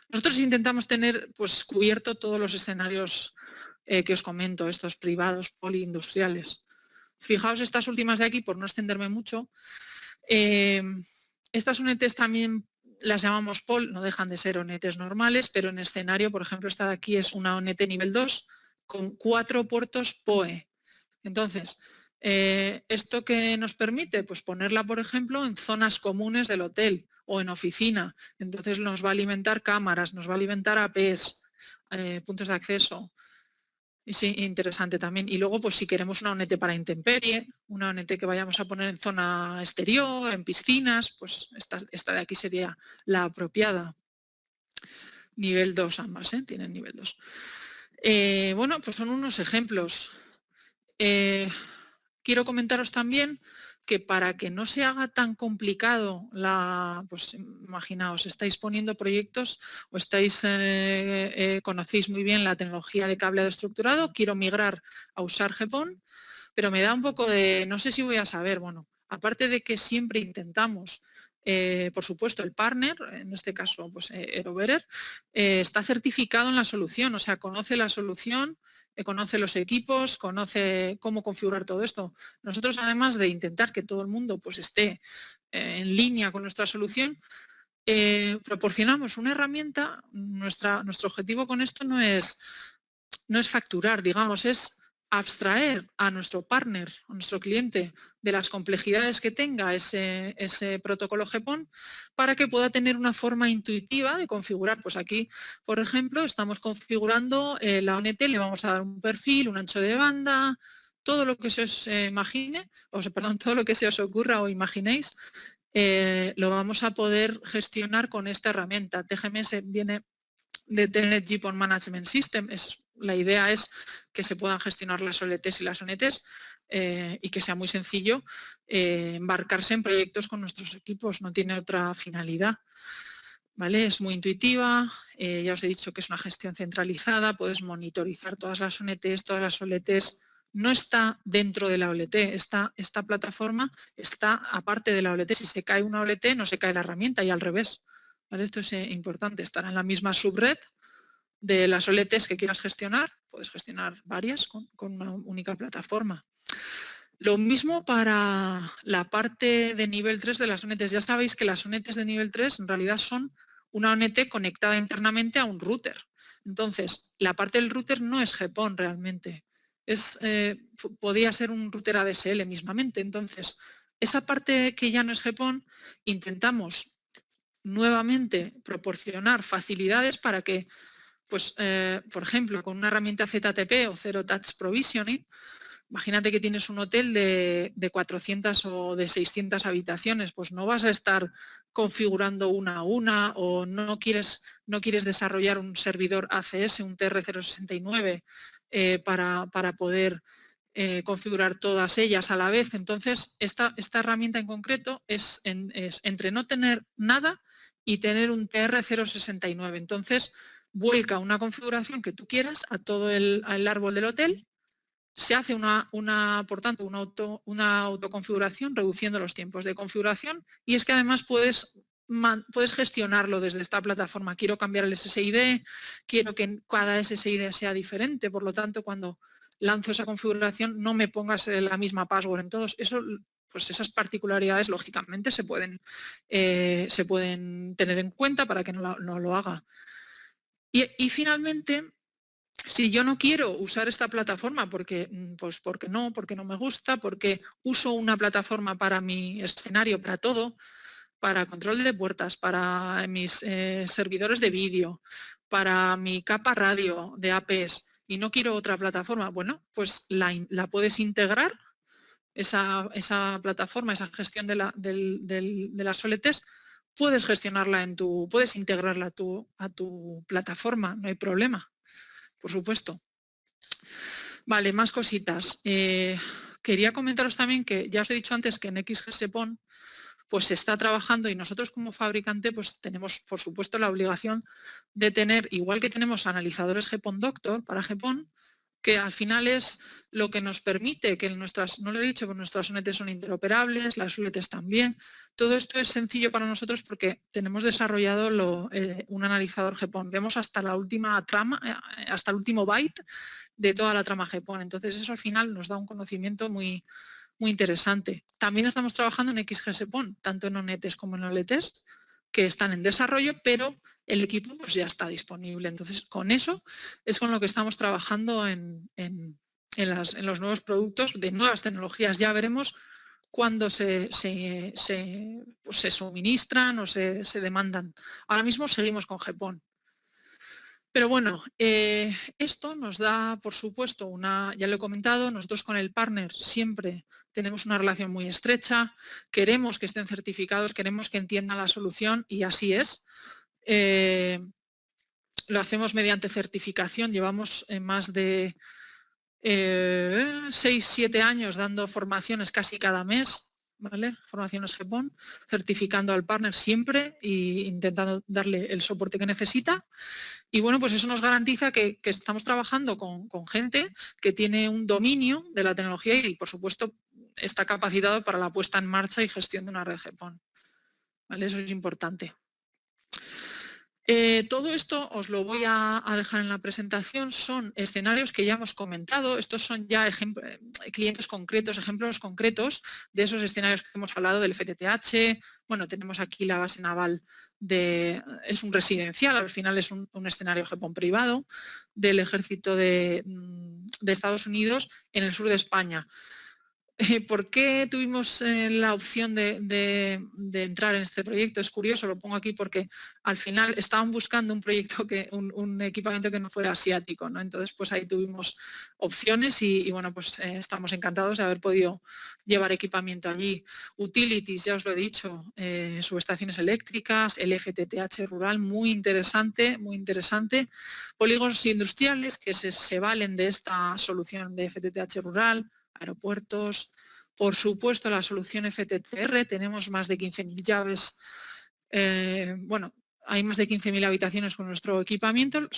Nosotros intentamos tener pues cubierto todos los escenarios que os comento, estos privados, poliindustriales. Fijaos estas últimas de aquí, por no extenderme mucho. Estas ONTs también las llamamos POL, no dejan de ser ONTs normales, pero en escenario, por ejemplo, esta de aquí es una ONT nivel 2 con 4 puertos PoE. Entonces, ¿esto qué nos permite? Pues ponerla, por ejemplo, en zonas comunes del hotel o en oficina. Entonces nos va a alimentar cámaras, nos va a alimentar APs. puntos de acceso. Es interesante también. Y luego, pues si queremos una ONT para intemperie, una ONT que vayamos a poner en zona exterior, en piscinas, pues esta de aquí sería la apropiada. Nivel 2 ambas, tienen nivel 2. Bueno, pues son unos ejemplos. Quiero comentaros también que para que no se haga tan complicado, pues imaginaos, estáis poniendo proyectos o conocéis muy bien la tecnología de cableado estructurado, quiero migrar a usar GPON, pero me da un poco de, no sé si voy a saber, bueno, aparte de que siempre intentamos, por supuesto, el partner, en este caso, pues Aerobearer, está certificado en la solución, o sea, conoce la solución, conoce los equipos, conoce cómo configurar todo esto. Nosotros, además de intentar que todo el mundo pues, esté en línea con nuestra solución, proporcionamos una herramienta. Nuestro objetivo con esto no es facturar, digamos, es abstraer a nuestro partner, a nuestro cliente, de las complejidades que tenga ese protocolo GPON para que pueda tener una forma intuitiva de configurar. Pues aquí, por ejemplo, estamos configurando la ONT, le vamos a dar un perfil, un ancho de banda, todo lo que se os imagine, todo lo que se os ocurra o imaginéis, lo vamos a poder gestionar con esta herramienta. TGMS viene de Telnet GPON Management System. La idea es que se puedan gestionar las OLTs y las ONTs y que sea muy sencillo embarcarse en proyectos con nuestros equipos, no tiene otra finalidad. ¿Vale? Es muy intuitiva, ya os he dicho que es una gestión centralizada, puedes monitorizar todas las ONTs, todas las OLTs, no está dentro de la OLT, esta plataforma está aparte de la OLT. Si se cae una OLT no se cae la herramienta y al revés. ¿Vale? Esto es importante, estar en la misma subred de las OLTs que quieras gestionar, puedes gestionar varias con una única plataforma. Lo mismo para la parte de nivel 3 de las ONTs. Ya sabéis que las ONTs de nivel 3 en realidad son una ONT conectada internamente a un router. Entonces, la parte del router no es GPON realmente. Podría ser un router ADSL mismamente. Entonces, esa parte que ya no es GPON, intentamos nuevamente proporcionar facilidades para que, pues, por ejemplo, con una herramienta ZTP o Zero Touch Provisioning, imagínate que tienes un hotel de 400 o de 600 habitaciones, pues no vas a estar configurando una a una o no quieres desarrollar un servidor ACS, un TR069, para poder configurar todas ellas a la vez. Entonces, esta herramienta en concreto es entre no tener nada y tener un TR069. Entonces, vuelca una configuración que tú quieras a todo el árbol del hotel. Se hace por tanto, una autoconfiguración reduciendo los tiempos de configuración, y es que además puedes gestionarlo desde esta plataforma. Quiero cambiar el SSID, quiero que cada SSID sea diferente, por lo tanto, cuando lanzo esa configuración no me pongas la misma password en todos. Pues esas particularidades, lógicamente, se pueden tener en cuenta para que no lo haga. Y finalmente, si yo no quiero usar esta plataforma porque no me gusta, porque uso una plataforma para mi escenario, para todo, para control de puertas, para mis servidores de vídeo, para mi capa radio de APs, y no quiero otra plataforma, bueno, pues la puedes integrar, esa plataforma, esa gestión de las OLTs, puedes gestionarla puedes integrarla a tu plataforma, no hay problema. Por supuesto. Vale, más cositas. Quería comentaros también que ya os he dicho antes que en XGS-PON pues se está trabajando, y nosotros como fabricante pues tenemos, por supuesto, la obligación de tener, igual que tenemos analizadores GPON Doctor para GPON, que al final es lo que nos permite que no lo he dicho, pero nuestras ONTs son interoperables, las OLTs también. Todo esto es sencillo para nosotros porque tenemos desarrollado un analizador GPON. Vemos hasta la última trama, hasta el último byte de toda la trama GPON. Entonces eso al final nos da un conocimiento muy, muy interesante. También estamos trabajando en XGS-PON, tanto en ONTs como en OLTs, que están en desarrollo, pero el equipo pues ya está disponible. Entonces, con eso es con lo que estamos trabajando en los nuevos productos de nuevas tecnologías. Ya veremos cuándo se suministran o se demandan. Ahora mismo seguimos con GPON. Pero bueno, esto nos da, por supuesto, ya lo he comentado, nosotros con el partner siempre tenemos una relación muy estrecha, queremos que estén certificados, queremos que entiendan la solución y así es. Lo hacemos mediante certificación, llevamos más de 6-7 años dando formaciones casi cada mes, ¿vale? Formaciones GEPON, certificando al partner siempre e intentando darle el soporte que necesita. Y bueno, pues eso nos garantiza que estamos trabajando con gente que tiene un dominio de la tecnología y, por supuesto, está capacitado para la puesta en marcha y gestión de una red GEPON. ¿Vale? Eso es importante. Todo esto os lo voy a dejar en la presentación, son escenarios que ya hemos comentado, estos son ya clientes concretos, ejemplos concretos de esos escenarios que hemos hablado del FTTH, bueno, tenemos aquí la base naval, es un residencial, al final es un escenario GEPON privado del ejército de Estados Unidos en el sur de España. ¿Por qué tuvimos la opción de entrar en este proyecto? Es curioso, lo pongo aquí porque al final estaban buscando un proyecto, un equipamiento que no fuera asiático, ¿no? Entonces, pues ahí tuvimos opciones y bueno, pues estamos encantados de haber podido llevar equipamiento allí. Utilities, ya os lo he dicho, subestaciones eléctricas, el FTTH rural, muy interesante, muy interesante. Polígonos industriales que se valen de esta solución de FTTH rural, aeropuertos, por supuesto la solución FTTR, tenemos más de 15.000 llaves, bueno, hay más de 15.000 habitaciones con nuestro equipamiento,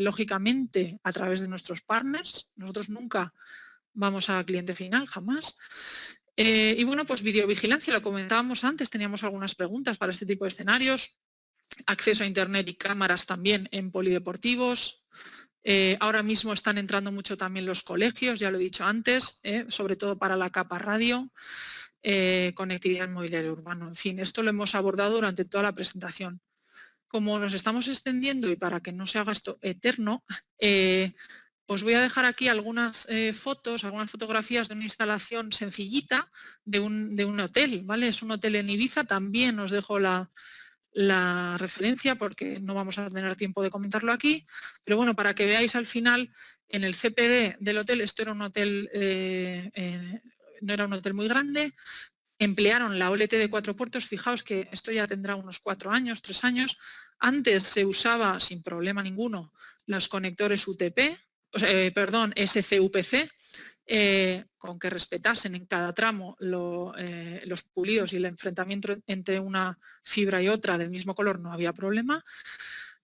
lógicamente a través de nuestros partners, nosotros nunca vamos a cliente final, jamás. Y bueno, pues videovigilancia, lo comentábamos antes, teníamos algunas preguntas para este tipo de escenarios, acceso a internet y cámaras también en polideportivos. Ahora mismo están entrando mucho también los colegios, ya lo he dicho antes, sobre todo para la capa radio, conectividad en mobiliario urbano. En fin, esto lo hemos abordado durante toda la presentación. Como nos estamos extendiendo y para que no se haga esto eterno, os voy a dejar aquí algunas fotos, algunas fotografías de una instalación sencillita de un hotel, ¿vale? Es un hotel en Ibiza, también os dejo la referencia porque no vamos a tener tiempo de comentarlo aquí, pero bueno, para que veáis al final en el CPD del hotel, esto era un hotel, no era un hotel muy grande, emplearon la OLT de 4 puertos, fijaos que esto ya tendrá unos 4 años, 3 años, antes se usaba sin problema ninguno los conectores UTP, SCUPC, con que respetasen en cada tramo los pulidos y el enfrentamiento entre una fibra y otra del mismo color, no había problema.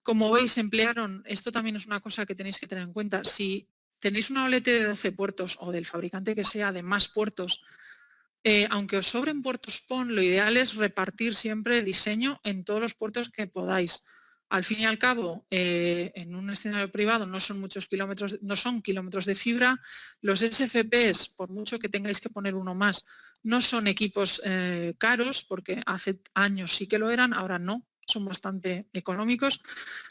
Como veis, emplearon, esto también es una cosa que tenéis que tener en cuenta, si tenéis una OLT de 12 puertos o del fabricante que sea de más puertos, aunque os sobren puertos PON, lo ideal es repartir siempre el diseño en todos los puertos que podáis. Al fin y al cabo, en un escenario privado no son muchos kilómetros, no son kilómetros de fibra. Los SFPs, por mucho que tengáis que poner uno más, no son equipos caros, porque hace años sí que lo eran, ahora no, son bastante económicos.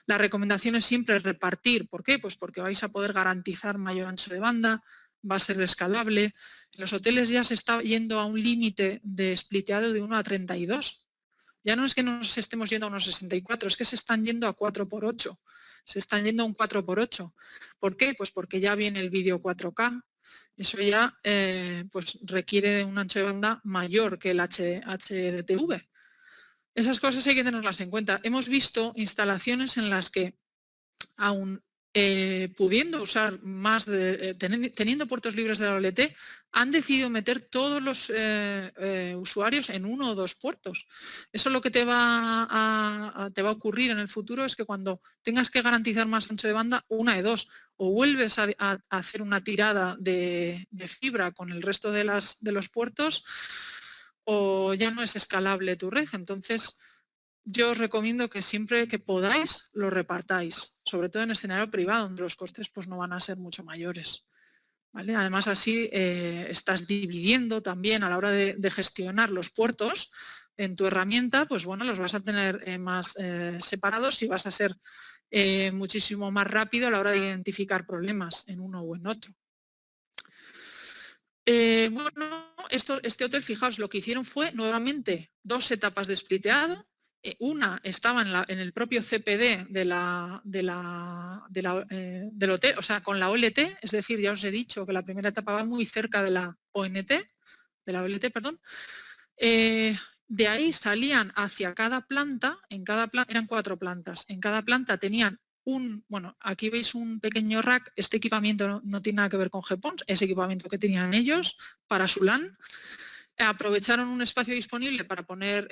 La recomendación es siempre repartir. ¿Por qué? Pues porque vais a poder garantizar mayor ancho de banda, va a ser escalable. En los hoteles ya se está yendo a un límite de spliteado de 1 a 32. Ya no es que nos estemos yendo a unos 64, es que se están yendo a 4x8. Se están yendo a un 4x8. ¿Por qué? Pues porque ya viene el vídeo 4K. Eso ya pues requiere de un ancho de banda mayor que el HDTV. Esas cosas hay que tenerlas en cuenta. Hemos visto instalaciones en las que aún pudiendo usar más, teniendo puertos libres de la OLT, han decidido meter todos los usuarios en 1 o 2 puertos. Eso lo que te va a ocurrir en el futuro es que cuando tengas que garantizar más ancho de banda, una de dos, o vuelves a hacer una tirada de fibra con el resto de los puertos, o ya no es escalable tu red. Entonces, yo os recomiendo que siempre que podáis lo repartáis, sobre todo en escenario privado, donde los costes pues, no van a ser mucho mayores. ¿Vale? Además, así estás dividiendo también a la hora de gestionar los puertos en tu herramienta, pues bueno, los vas a tener más separados y vas a ser muchísimo más rápido a la hora de identificar problemas en uno o en otro. Bueno, este hotel, fijaos, lo que hicieron fue nuevamente 2 etapas de spliteado. Una estaba en el propio CPD del hotel, o sea, con la OLT, es decir, ya os he dicho que la primera etapa va muy cerca de la ONT, de la OLT, perdón. De ahí salían hacia cada planta, eran 4 plantas, en cada planta tenían bueno, aquí veis un pequeño rack, este equipamiento no tiene nada que ver con GPONs, es equipamiento que tenían ellos para su LAN. Aprovecharon un espacio disponible para poner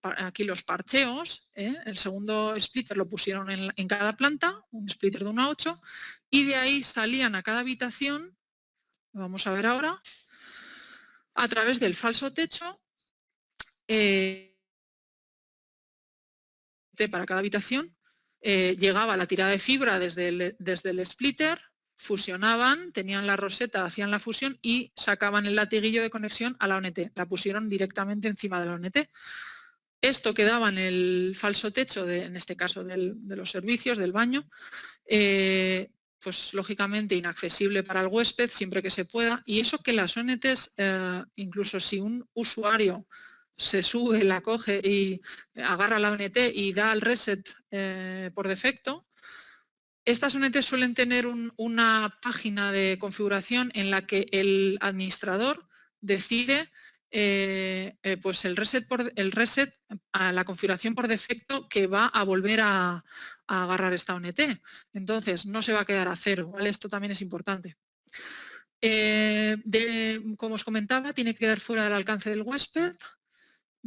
aquí los parcheos, el segundo splitter lo pusieron en cada planta, un splitter de 1 a 8, y de ahí salían a cada habitación, lo vamos a ver ahora, a través del falso techo, para cada habitación, llegaba la tirada de fibra desde el splitter, fusionaban, tenían la roseta, hacían la fusión y sacaban el latiguillo de conexión a la ONT. La pusieron directamente encima de la ONT. Esto quedaba en el falso techo, en este caso de los servicios, del baño, pues lógicamente inaccesible para el huésped siempre que se pueda. Y eso que las ONTs, incluso si un usuario se sube, la coge y agarra la ONT y da el reset por defecto, estas ONTs suelen tener una página de configuración en la que el administrador decide pues el reset a la configuración por defecto que va a volver a agarrar esta ONT. Entonces no se va a quedar a cero, ¿vale? Esto también es importante. Como os comentaba, tiene que quedar fuera del alcance del huésped.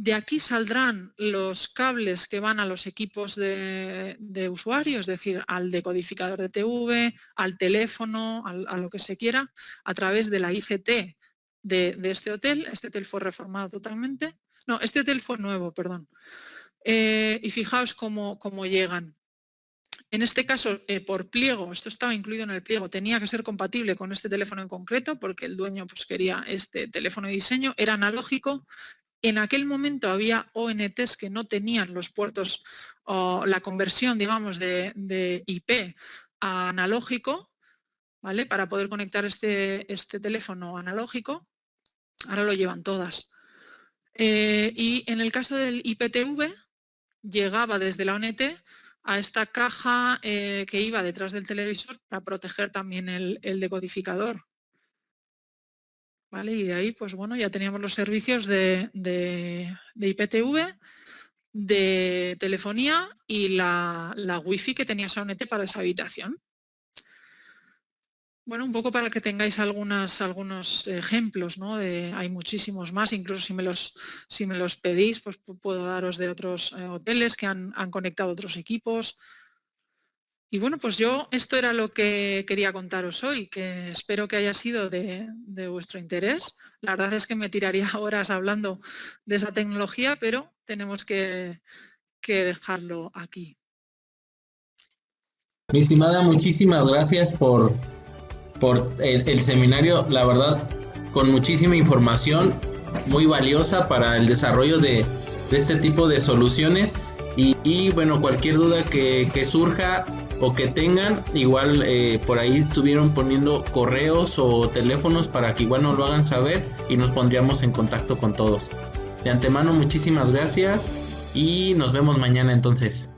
De aquí saldrán los cables que van a los equipos de usuario, es decir, al decodificador de TV, al teléfono, a lo que se quiera, a través de la ICT de este hotel. Este hotel fue reformado totalmente. No, este hotel fue nuevo, perdón. Y fijaos cómo llegan. En este caso, por pliego, esto estaba incluido en el pliego, tenía que ser compatible con este teléfono en concreto, porque el dueño pues, quería este teléfono de diseño, era analógico. En aquel momento había ONTs que no tenían los puertos o la conversión, digamos, de IP a analógico, ¿vale? Para poder conectar este teléfono analógico. Ahora lo llevan todas. Y en el caso del IPTV, llegaba desde la ONT a esta caja que iba detrás del televisor para proteger también el decodificador. ¿Vale? Y de ahí, pues bueno, ya teníamos los servicios de IPTV, de telefonía y la wifi que tenía esa ONT para esa habitación. Bueno, un poco para que tengáis algunos ejemplos, ¿no? Hay muchísimos más, incluso si me los pedís, pues puedo daros de otros hoteles que han conectado otros equipos. Y bueno, pues esto era lo que quería contaros hoy, que espero que haya sido de vuestro interés. La verdad es que me tiraría horas hablando de esa tecnología, pero tenemos que dejarlo aquí. Mi estimada, muchísimas gracias por el seminario, la verdad, con muchísima información muy valiosa para el desarrollo de este tipo de soluciones. Y bueno, cualquier duda que surja o que tengan, igual por ahí estuvieron poniendo correos o teléfonos para que igual nos lo hagan saber y nos pondríamos en contacto con todos. De antemano, muchísimas gracias y nos vemos mañana entonces.